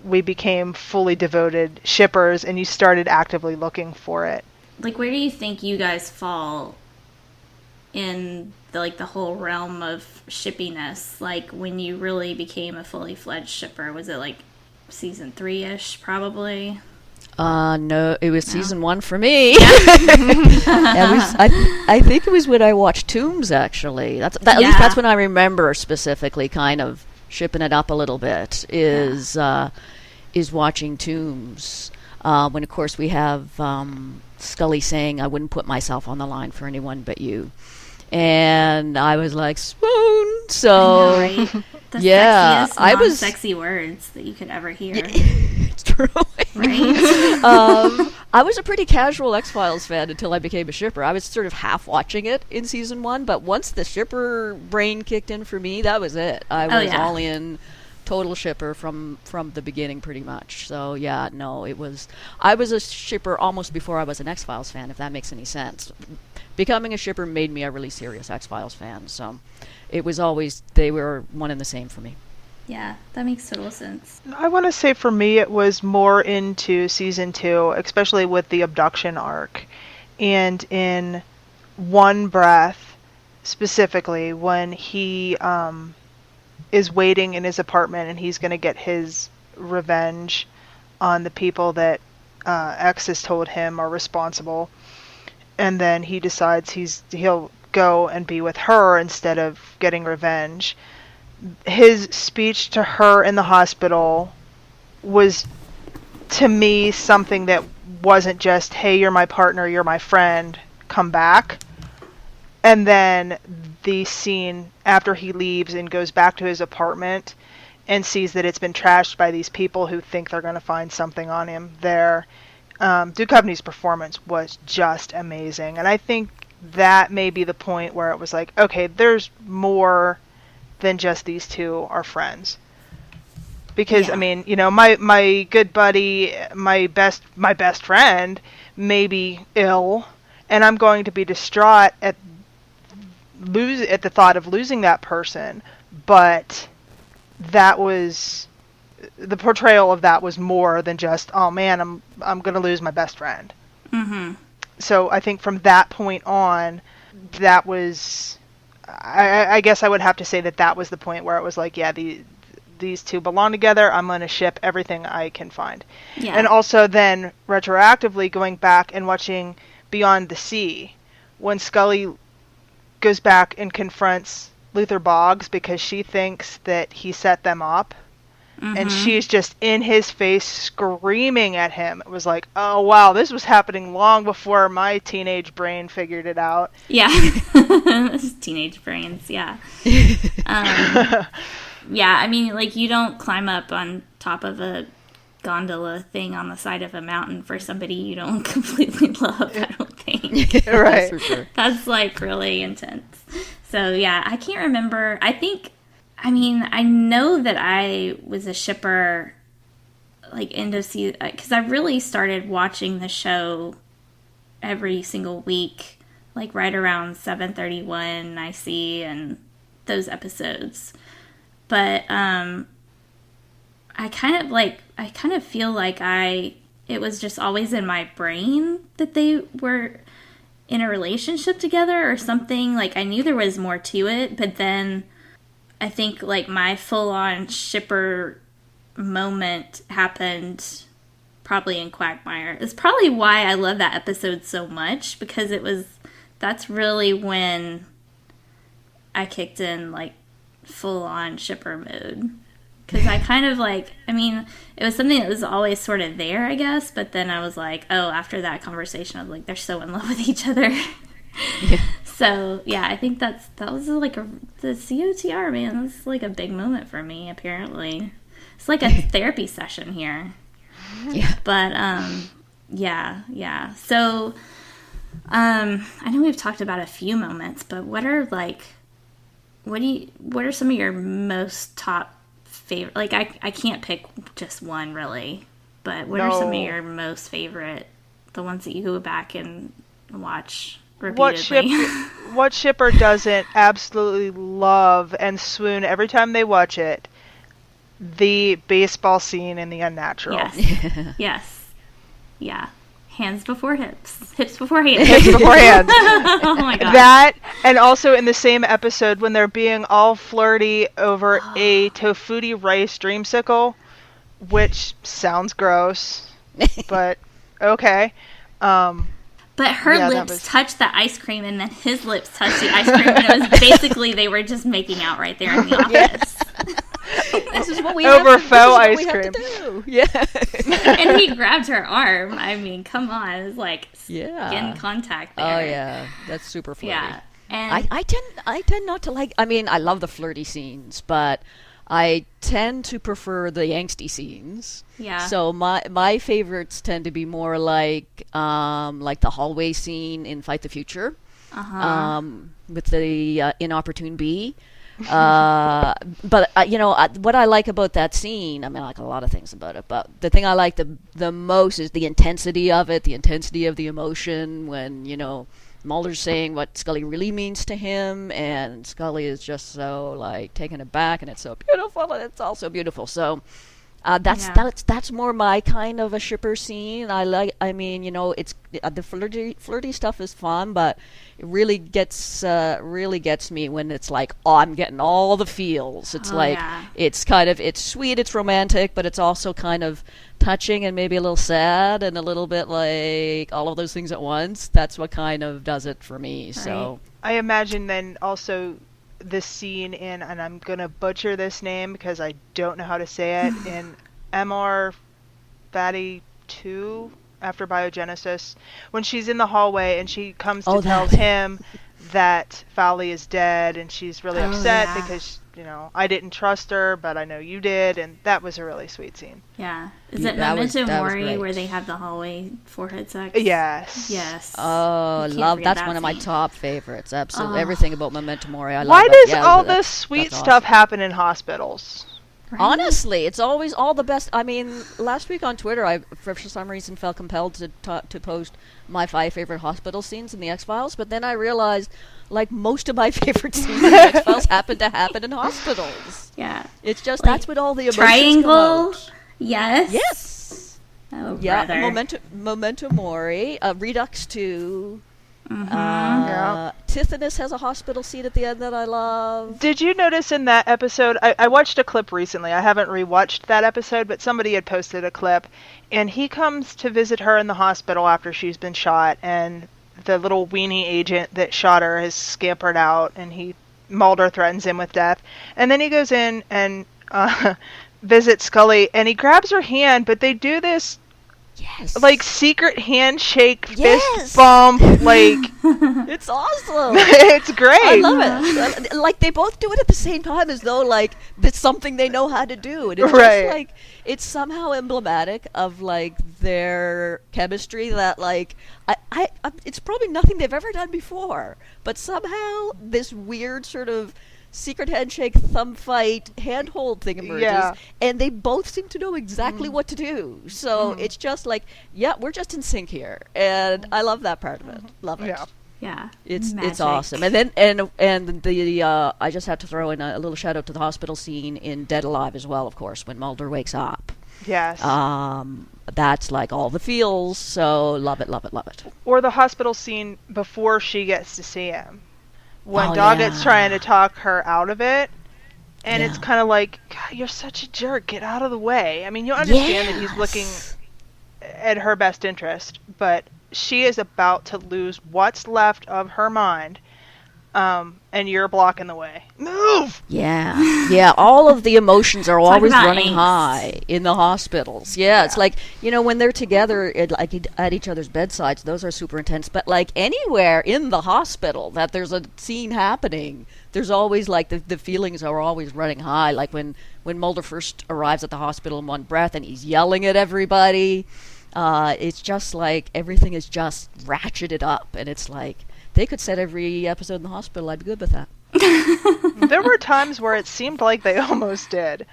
we became fully devoted shippers and you started actively looking for it. Like, where do you think you guys fall in the whole realm of shippiness? Like, when you really became a fully fledged shipper, was it like season 3-ish probably? No, it was season 1 for me. Yeah. I think it was when I watched Tombs, actually. At least that's when I remember specifically kind of shipping it up a little bit, is watching Tombs. When, of course, we have Scully saying, I wouldn't put myself on the line for anyone but you. And I was like, swoon. So, I know, right? The sexiest, non-sexy words that you could ever hear. It's true. Right? I was a pretty casual X-Files fan until I became a shipper. I was sort of half watching it in season 1, but once the shipper brain kicked in for me, that was it. I was all in total shipper from the beginning, pretty much. So yeah, no, I was a shipper almost before I was an X-Files fan, if that makes any sense. Becoming a shipper made me a really serious X-Files fan, so it was always, they were one and the same for me. Yeah, that makes total sense. I want to say for me it was more into season 2, especially with the abduction arc. And in One Breath, specifically, when he is waiting in his apartment and he's going to get his revenge on the people that X has told him are responsible. And then he decides he'll go and be with her instead of getting revenge. His speech to her in the hospital was, to me, something that wasn't just, hey, you're my partner, you're my friend, come back. And then the scene after he leaves and goes back to his apartment and sees that it's been trashed by these people who think they're going to find something on him there. Duchovny's performance was just amazing. And I think that may be the point where it was like, okay, there's more than just these two are friends. Because, yeah. I mean, you know, my good buddy, my best friend may be ill, and I'm going to be distraught at the thought of losing that person, but that was, the portrayal of that was more than just, oh man, I'm going to lose my best friend. Mm-hmm. So I think from that point on, that was, I guess I would have to say that was the point where it was like, yeah, these two belong together. I'm going to ship everything I can find. Yeah. And also then retroactively going back and watching Beyond the Sea, when Scully goes back and confronts Luther Boggs because she thinks that he set them up. Mm-hmm. And she's just in his face screaming at him. It was like, oh, wow, this was happening long before my teenage brain figured it out. Yeah. Teenage brains, yeah. Yeah, I mean, like, you don't climb up on top of a gondola thing on the side of a mountain for somebody you don't completely love, I don't think. Right. For sure. That's, like, really intense. So, yeah, I can't remember. I know that I was a shipper, like, end of season, because I really started watching the show every single week, like, right around 7:31 IC and those episodes. But, I kind of feel like it was just always in my brain that they were in a relationship together or something. Like, I knew there was more to it, but then I think, like, my full-on shipper moment happened probably in Quagmire. It's probably why I love that episode so much, because that's really when I kicked in, like, full-on shipper mode. Because I kind of, like, I mean, it was something that was always sort of there, I guess, but then I was like, oh, after that conversation, I was like, they're so in love with each other. Yeah. So, yeah, I think that was like the COTR, man. That's like a big moment for me, apparently. It's like a therapy session here. Yeah. But, yeah. So, I know we've talked about a few moments, but what are some of your most top favorite? Like, I can't pick just one, really. But what are some of your most favorite, the ones that you go back and watch repeatedly? What shipper doesn't absolutely love and swoon every time they watch it? The baseball scene in The Unnatural. Yes. Yes. Yeah. Hands before hips. Hips before hands. Hips before hands. Oh my god. That, and also in the same episode when they're being all flirty over a tofuti rice dreamsicle, which sounds gross, but okay. But her lips touched the ice cream, and then his lips touched the ice cream, and it was basically they were just making out right there in the office. This is what we over have to, faux this ice is what we cream. Have to do. Yeah. And he grabbed her arm. I mean, come on, it was like skin contact there. Oh yeah, that's super flirty. Yeah, and I tend not to like. I mean, I love the flirty scenes, but I tend to prefer the angsty scenes. Yeah. So my favorites tend to be more like the hallway scene in Fight the Future, with the inopportune bee, But what I like about that scene, I mean, I like a lot of things about it, but the thing I like the most is the intensity of it, the intensity of the emotion when, Mulder's saying what Scully really means to him, and Scully is just so, like, taken aback, and it's so beautiful, and it's also beautiful. So that's more my kind of a shipper scene. It's the flirty stuff is fun, but it really gets me when it's like, oh, I'm getting all the feels. It's it's sweet, it's romantic, but it's also kind of touching and maybe a little sad and a little bit like all of those things at once. That's what kind of does it for me. Right. So I imagine then also this scene in, and I'm gonna butcher this name because I don't know how to say it, in MR Fatty 2 after biogenesis, when she's in the hallway and she comes to tell him that Fowley is dead, and she's really upset because I didn't trust her, but I know you did, and that was a really sweet scene. Yeah. Is it Memento Mori where they have the hallway forehead sex? Yes. Oh, love that's one of my top favorites. Absolutely. Everything about Memento Mori I love. Why does all this sweet stuff happen in hospitals? Right? Honestly, it's always all the best. I mean, last week on Twitter, I for some reason felt compelled to post my 5 favorite hospital scenes in the X-Files, but then I realized, like, most of my favorite scenes in the X-Files happen in hospitals. Yeah. It's just, that's what all the emotions Triangle? come out. Yes. Oh, yeah, Memento Mori, Redux 2. Tithonus has a hospital scene at the end that I love. Did you notice in that episode, I watched a clip recently, I haven't rewatched that episode, but somebody had posted a clip, and he comes to visit her in the hospital after she's been shot, and the little weenie agent that shot her has scampered out, and Mulder threatens him with death, and then he goes in and visits Scully, and he grabs her hand, but they do this like secret handshake, fist bump, like it's awesome. It's great. I love it. Like, they both do it at the same time, as though like it's something they know how to do, and it's just like it's somehow emblematic of like their chemistry. That like I it's probably nothing they've ever done before, but somehow this weird sort of secret handshake, thumb fight, handhold thing emerges, and they both seem to know exactly what to do. So it's just like, we're just in sync here, and I love that part of it. Love it. Yeah, it's awesome. And then and the I just have to throw in a little shout out to the hospital scene in Dead Alive as well, of course, when Mulder wakes up. Yes. That's like all the feels. So love it. Or the hospital scene before she gets to see him, when Doggett's trying to talk her out of it, and it's kind of like, God, you're such a jerk, get out of the way. I mean, you understand that he's looking at her best interest, but she is about to lose what's left of her mind, and you're blocking the way. Move! Yeah, all of the emotions are always running high in the hospitals. It's like, when they're together at each other's bedsides, those are super intense. But like anywhere in the hospital that there's a scene happening, there's always like the feelings are always running high. Like when Mulder first arrives at the hospital in one breath and he's yelling at everybody, it's just like everything is just ratcheted up, and it's like, they could set every episode in the hospital. I'd be good with that. There were times where it seemed like they almost did.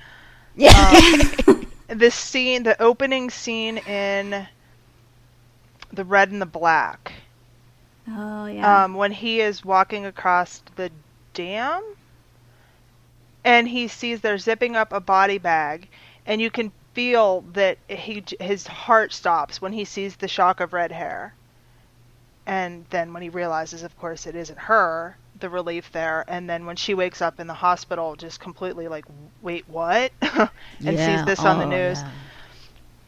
This scene, the opening scene in The Red and the Black. Oh, yeah. When he is walking across the dam, and he sees they're zipping up a body bag, and you can feel that his heart stops when he sees the shock of red hair. And then when he realizes, of course, it isn't her, the relief there. And then when she wakes up in the hospital, just completely like, wait, what? And sees this on the news.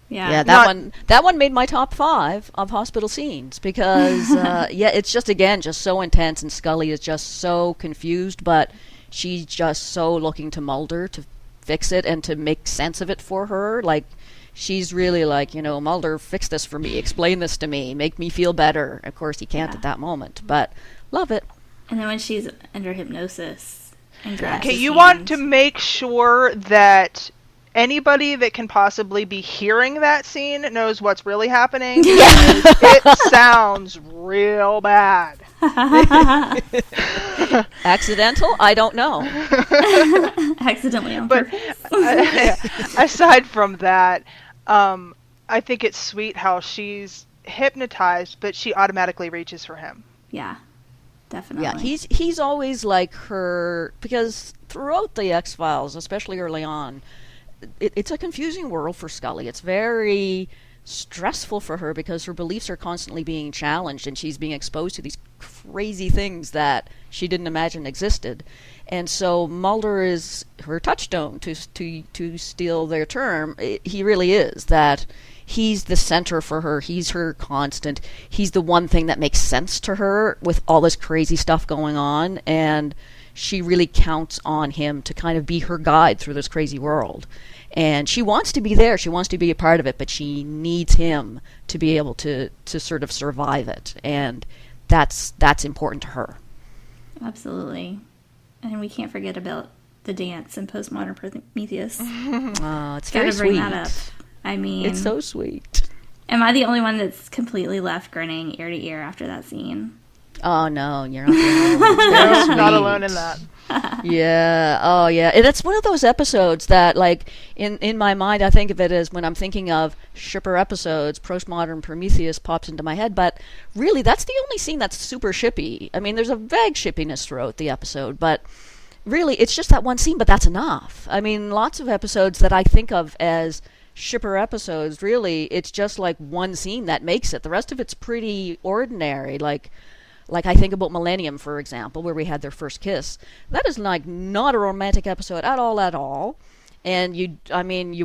Yeah, that one made my top 5 of hospital scenes because, it's just, again, just so intense, and Scully is just so confused, but she's just so looking to Mulder to fix it and to make sense of it for her. Like, she's really like, Mulder, fix this for me, explain this to me, make me feel better. Of course, he can't at that moment, but love it. And then when she's under hypnosis and grabs you want to make sure that anybody that can possibly be hearing that scene knows what's really happening. It sounds real bad. Accidental? I don't know. Accidentally on But purpose. aside from that, I think it's sweet how she's hypnotized, but she automatically reaches for him. Yeah, definitely. Yeah, he's always like her, because throughout the X-Files, especially early on, it's a confusing world for Scully. It's very stressful for her because her beliefs are constantly being challenged, and she's being exposed to these crazy things that she didn't imagine existed. And so Mulder is her touchstone, to steal their term. He really is that. He's the center for her. He's her constant. He's the one thing that makes sense to her with all this crazy stuff going on, and she really counts on him to kind of be her guide through this crazy world. And she wants to be there. She wants to be a part of it, but she needs him to be able to sort of survive it, and that's important to her. Absolutely. And we can't forget about the dance in Postmodern Prometheus. Oh, it's Gotta very bring sweet. that up. I mean, It's so sweet. am I the only one that's completely left grinning ear to ear after that scene? Oh no, you're not the only one. No, not alone in that. Yeah. Oh, yeah. And it's one of those episodes that, like, in my mind, I think of it as when I'm thinking of shipper episodes, Postmodern Prometheus pops into my head. But really, that's the only scene that's super shippy. I mean, there's a vague shippiness throughout the episode, but really, it's just that one scene. But that's enough. I mean, lots of episodes that I think of as shipper episodes, really, it's just like one scene that makes it. The rest of it's pretty ordinary. Like I think about Millennium, for example, where we had their first kiss. That is like not a romantic episode at all. And you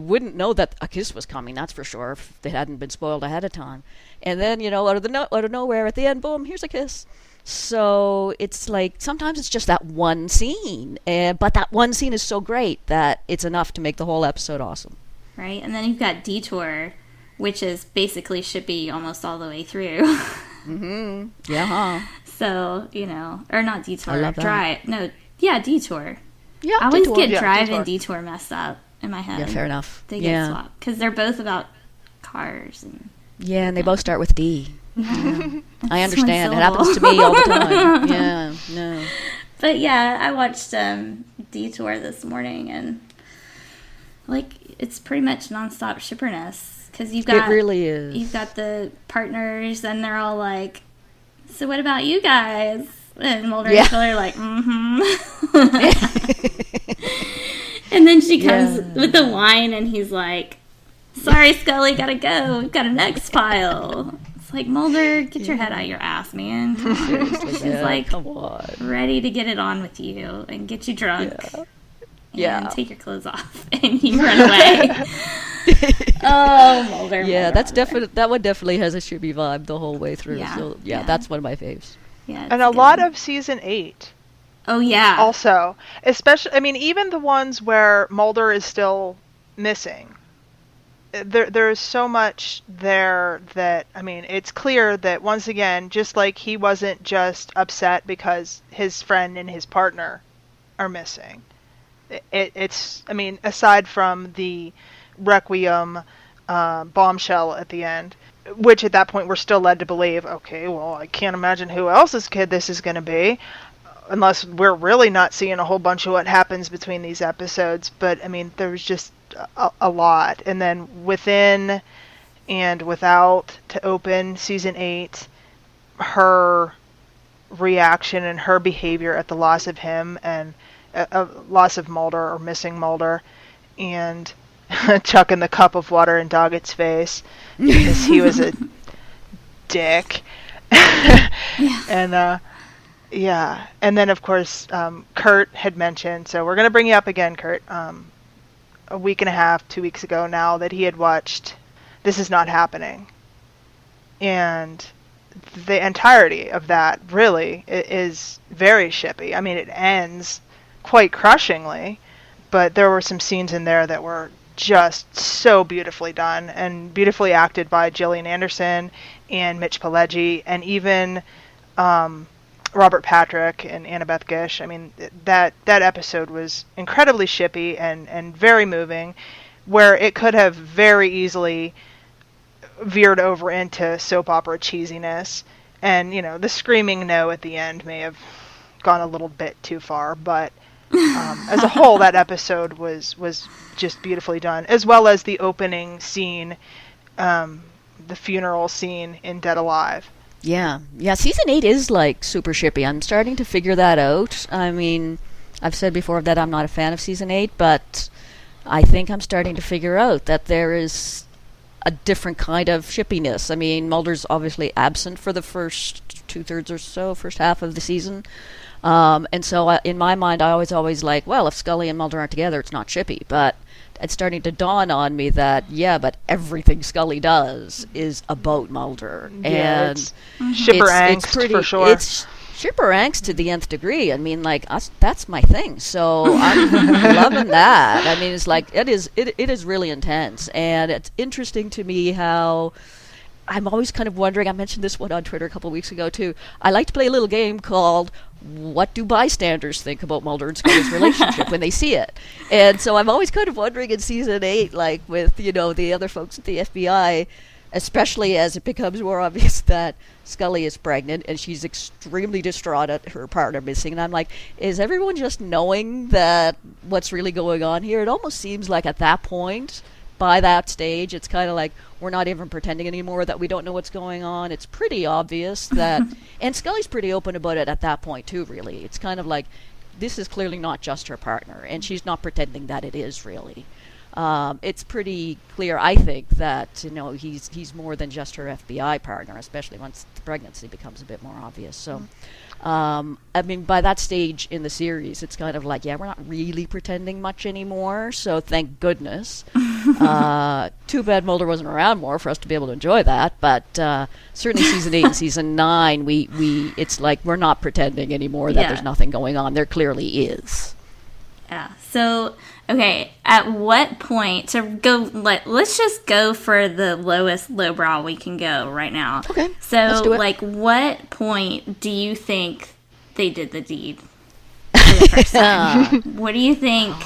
wouldn't know that a kiss was coming, that's for sure, if they hadn't been spoiled ahead of time. And then, out of nowhere at the end, boom, here's a kiss. So it's like sometimes it's just that one scene, but that one scene is so great that it's enough to make the whole episode awesome. Right? And then you've got Detour, which is basically shippy almost all the way through. Mm-hmm. Yeah. Huh? So, or not Detour. I love that. Drive. No, yeah, Detour. Yeah. I always Detour. get Yeah, Drive Detour. and Detour messed up in my head. Yeah, fair enough. They get swapped. Because they're both about cars. And they both start with D. Yeah. I That's understand. It one happens to me all the time. Yeah. No. But yeah, I watched Detour this morning, and it's pretty much nonstop shipperness because you've got It really is. You've got the partners, and they're all like, "So what about you guys?" And Mulder and Scully are like, "Mm-hmm." And then she comes with the wine, and he's like, "Sorry, Scully, gotta go. We've got an X file." It's like, Mulder, get your head out your ass, man. She's like, come on. ready to get it on with you and get you drunk. Yeah. And take your clothes off, and you run away. Oh, Mulder. Yeah, Mulder. that one definitely has a shippy vibe the whole way through. Yeah, So yeah. that's one of my faves. Yeah, And a good. lot of season 8. Oh, yeah. Also, especially, even the ones where Mulder is still missing. There's so much there that, it's clear that, once again, just like he wasn't just upset because his friend and his partner are missing. It's aside from the Requiem bombshell at the end, which at that point we're still led to believe, okay, well, I can't imagine who else's kid this is going to be, unless we're really not seeing a whole bunch of what happens between these episodes. But, there's just a lot. And then within and without to open season 8, her reaction and her behavior at the loss of him and loss of Mulder, or missing Mulder, and chucking the cup of water in Doggett's face because he was a dick. And and then of course Kurt had mentioned, so we're going to bring you up again, Kurt, a week and a half, 2 weeks ago now, that he had watched This Is Not Happening. And the entirety of that really is very shippy. It ends quite crushingly, but there were some scenes in there that were just so beautifully done and beautifully acted by Gillian Anderson and Mitch Pileggi, and even Robert Patrick and Annabeth Gish. That episode was incredibly shippy and very moving, where it could have very easily veered over into soap opera cheesiness. And, the screaming no at the end may have gone a little bit too far, but as a whole, that episode was just beautifully done, as well as the opening scene, the funeral scene in Dead Alive. Yeah. Season 8 is super shippy. I'm starting to figure that out. I mean, I've said before that I'm not a fan of Season 8, but I think I'm starting to figure out that there is a different kind of shippiness. I mean, Mulder's obviously absent for the first 2/3 or so, first half of the season. And so in my mind, I always well, if Scully and Mulder aren't together, it's not shippy. But it's starting to dawn on me that, but everything Scully does is about Mulder. Yeah, and shipper angst, for sure. It's shipper angst to the nth degree. I mean, that's my thing. So I'm loving that. I mean, it's it is really intense. And it's interesting to me how I'm always kind of wondering, I mentioned this one on Twitter a couple of weeks ago too, I like to play a little game called What Do Bystanders Think About Mulder and Scully's Relationship when they see it? And so I'm always kind of wondering in Season 8, with, the other folks at the FBI, especially as it becomes more obvious that Scully is pregnant and she's extremely distraught at her partner missing. And I'm like, is everyone just knowing that what's really going on here? It almost seems like at that point, by that stage, it's kind of like we're not even pretending anymore that we don't know what's going on. It's pretty obvious that, and Scully's pretty open about it at that point too, really. It's kind of like, this is clearly not just her partner, and she's not pretending that it is really. It's pretty clear, I think, that he's more than just her FBI partner, especially once the pregnancy becomes a bit more obvious. So, I mean, by that stage in the series, it's kind of like, we're not really pretending much anymore. So thank goodness. Too bad Mulder wasn't around more for us to be able to enjoy that. But certainly season 8 and season 9, it's like we're not pretending anymore that there's nothing going on. There clearly is. Yeah. So, okay, at what point to go? Let's just go for the lowest lowbrow we can go right now. Okay. So, let's do it. What point do you think they did the deed for the first time? What do you think?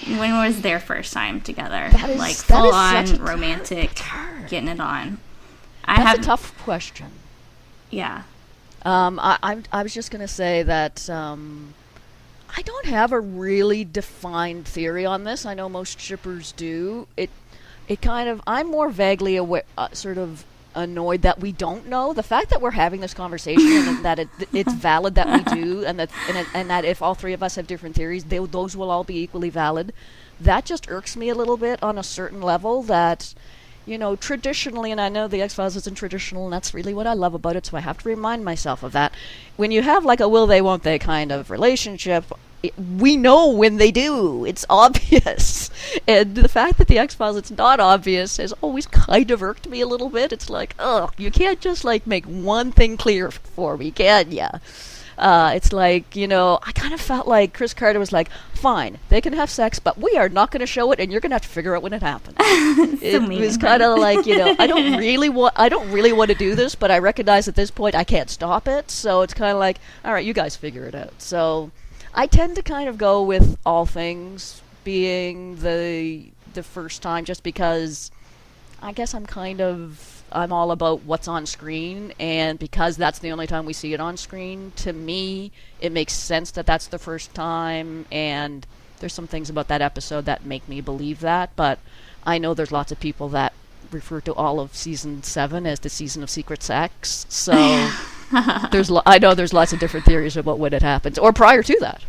When was their first time together? Full on romantic, getting it on. That's a tough question. Yeah. I was just gonna say that. I don't have a really defined theory on this. I know most shippers do. It kind of, I'm more vaguely aware, sort of annoyed that we don't know. The fact that we're having this conversation and that it's valid that we do, and that if all three of us have different theories, those will all be equally valid. That just irks me a little bit on a certain level. That traditionally, and I know the X-Files isn't traditional, and that's really what I love about it, so I have to remind myself of that. When you have a will they, won't they kind of relationship, we know when they do. It's obvious. And the fact that the X-Files, it's not obvious, has always kind of irked me a little bit. It's like, you can't just, make one thing clear for me, can ya? It's like, I kind of felt like Chris Carter was like, fine, they can have sex, but we are not going to show it, and you're going to have to figure out when it happens. It was kind of like, I don't really want to do this, but I recognize at this point I can't stop it, so it's kind of like, all right, you guys figure it out. So I tend to kind of go with all things being the first time, just because I guess I'm all about what's on screen, and because that's the only time we see it on screen, to me, it makes sense that that's the first time, and there's some things about that episode that make me believe that, but I know there's lots of people that refer to all of Season 7 as the season of secret sex, so I know there's lots of different theories about when it happens, or prior to that.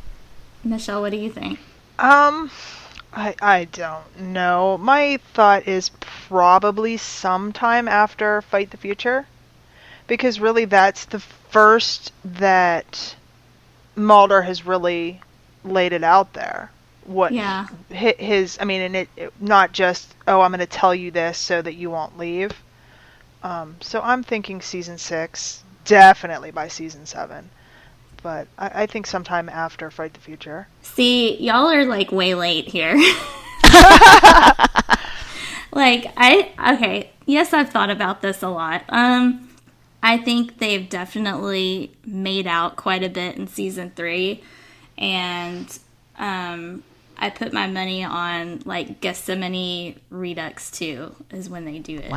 Michelle, what do you think? I don't know. My thought is probably sometime after Fight the Future, because really that's the first that Mulder has really laid it out there. His, I mean, and it not just, I'm going to tell you this so that you won't leave. So I'm thinking season 6, definitely by season 7. But I think sometime after Fight the Future. See, y'all are way late here. Yes, I've thought about this a lot. I think they've definitely made out quite a bit in season 3. And I I put my money on like Gethsemane Redux 2 is when they do it.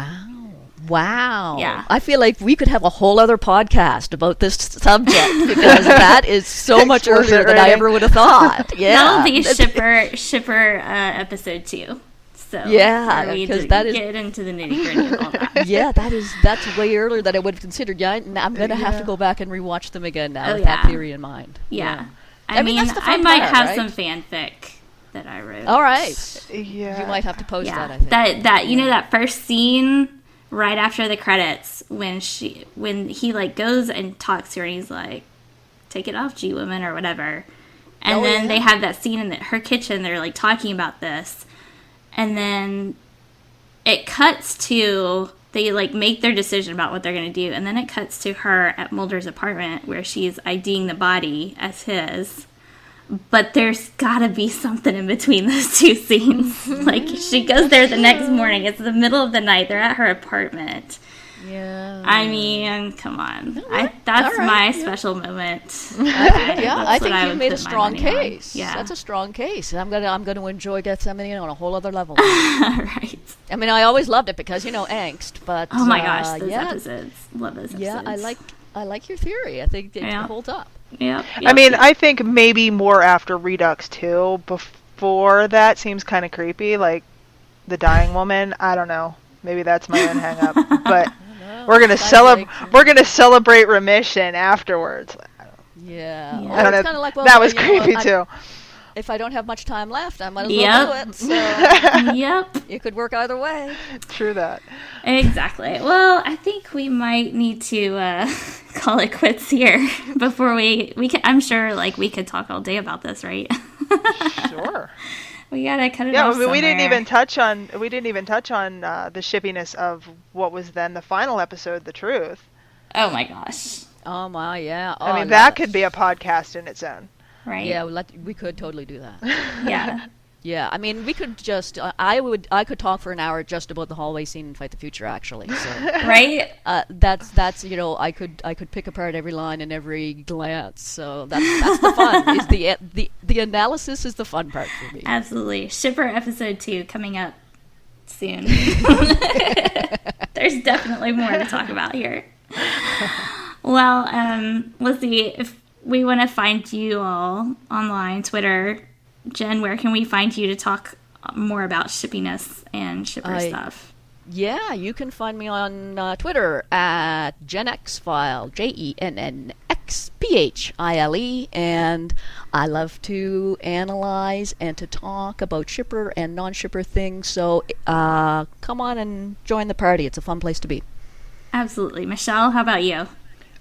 Wow. Yeah. I feel like we could have a whole other podcast about this subject because that is so much earlier than I ever would have thought. Yeah. That'll be shipper episode 2. So yeah, because that is get into the nitty-gritty of all that. Yeah, that's way earlier than I would have considered. Yeah, I'm going to have to go back and rewatch them again now with that theory in mind. Yeah. I mean I might have some fanfic that I wrote. All right. Yeah. You might have to post that, I think. That you know that first scene right after the credits when he like goes and talks to her and he's like, "Take it off, G-woman," or whatever. And then they have that scene in her kitchen, they're like talking about this. And then it cuts to, they like make their decision about what they're going to do. And then it cuts to her at Mulder's apartment where she's IDing the body as his. But there's got to be something in between those two scenes. Like, she goes there the next morning. It's the middle of the night. They're at her apartment. Yeah. I mean, come on. That's my special moment. I think you made a strong case. Yeah. That's a strong case. And I'm gonna enjoy Gethsemane on a whole other level. Right. I mean, I always loved it because, angst, but... Oh my gosh, those episodes. Love those episodes. Yeah, I like your theory. I think it holds up. Yeah. I mean, I think maybe more after Redux 2. Before that seems kind of creepy, like the dying woman. I don't know. Maybe that's my own hang up. But we're gonna celebrate remission afterwards. Yeah. I don't know. Kind of like, that was creepy too. If I don't have much time left, I might as well do it. So it could work either way. True that. Exactly. Well, I think we might need to call it quits here before we can. I'm sure like we could talk all day about this, right? Sure. We gotta cut it off. Yeah, I mean, somewhere. we didn't even touch on the shippiness of what was then the final episode, The Truth. Oh my gosh. Oh my, yeah. I mean, that could be a podcast in its own. Right. Yeah, we could totally do that. Yeah. Yeah, I mean, we could just. I could talk for an hour just about the hallway scene in Fight the Future, actually. So. Right. That's I could pick apart every line and every glance. So that's the fun. Is the analysis is the fun part for me. Absolutely. Shipper episode 2 coming up soon. There's definitely more to talk about here. Well, let's see if we want to find you all online, Twitter. Jen, where can we find you to talk more about shippiness and shipper stuff? Yeah, you can find me on Twitter at JenXFile, JENNXPHILE, and I love to analyze and to talk about shipper and non-shipper things, so come on and join the party. It's a fun place to be. Absolutely. Michelle, how about you?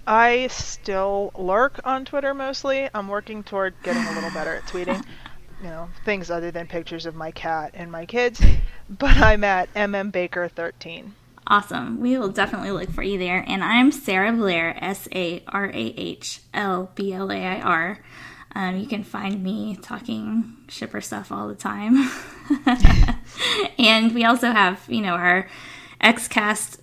I still lurk on Twitter mostly. I'm working toward getting a little better at tweeting. Things other than pictures of my cat and my kids. But I'm at mmbaker13. Awesome. We will definitely look for you there. And I'm Sarah Blair, SARAHLBLAIR. You can find me talking shipper stuff all the time. And we also have, our Xcast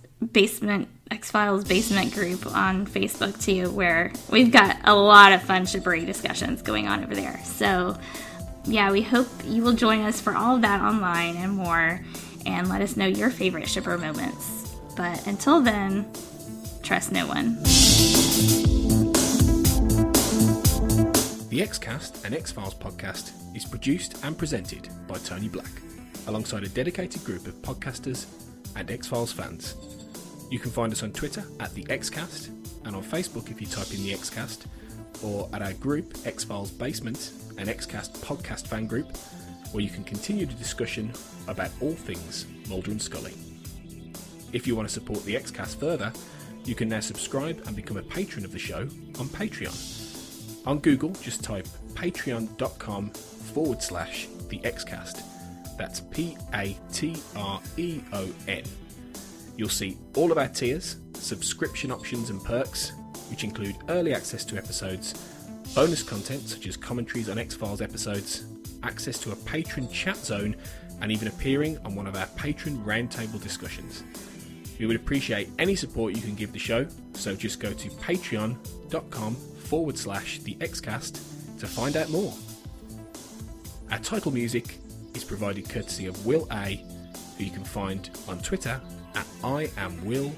X-Files basement group on Facebook too, where we've got a lot of fun shippery discussions going on over there. So yeah, we hope you will join us for all of that online and more, and let us know your favorite shipper moments. But until then, trust no one. The Xcast, an X-Files podcast, is produced and presented by Tony Black, alongside a dedicated group of podcasters and X-Files fans. You can find us on Twitter at the Xcast, and on Facebook if you type in the Xcast, or at our group X-Files Basement, an Xcast podcast fan group, where you can continue the discussion about all things Mulder and Scully. If you want to support the Xcast further, you can now subscribe and become a patron of the show on Patreon. On Google, just type patreon.com/the Xcast. That's PATREON. You'll see all of our tiers, subscription options and perks, which include early access to episodes, bonus content such as commentaries on X-Files episodes, access to a patron chat zone, and even appearing on one of our patron roundtable discussions. We would appreciate any support you can give the show, so just go to patreon.com/the Xcast to find out more. Our title music is provided courtesy of Will A, who you can find on Twitter at IamWillAYE.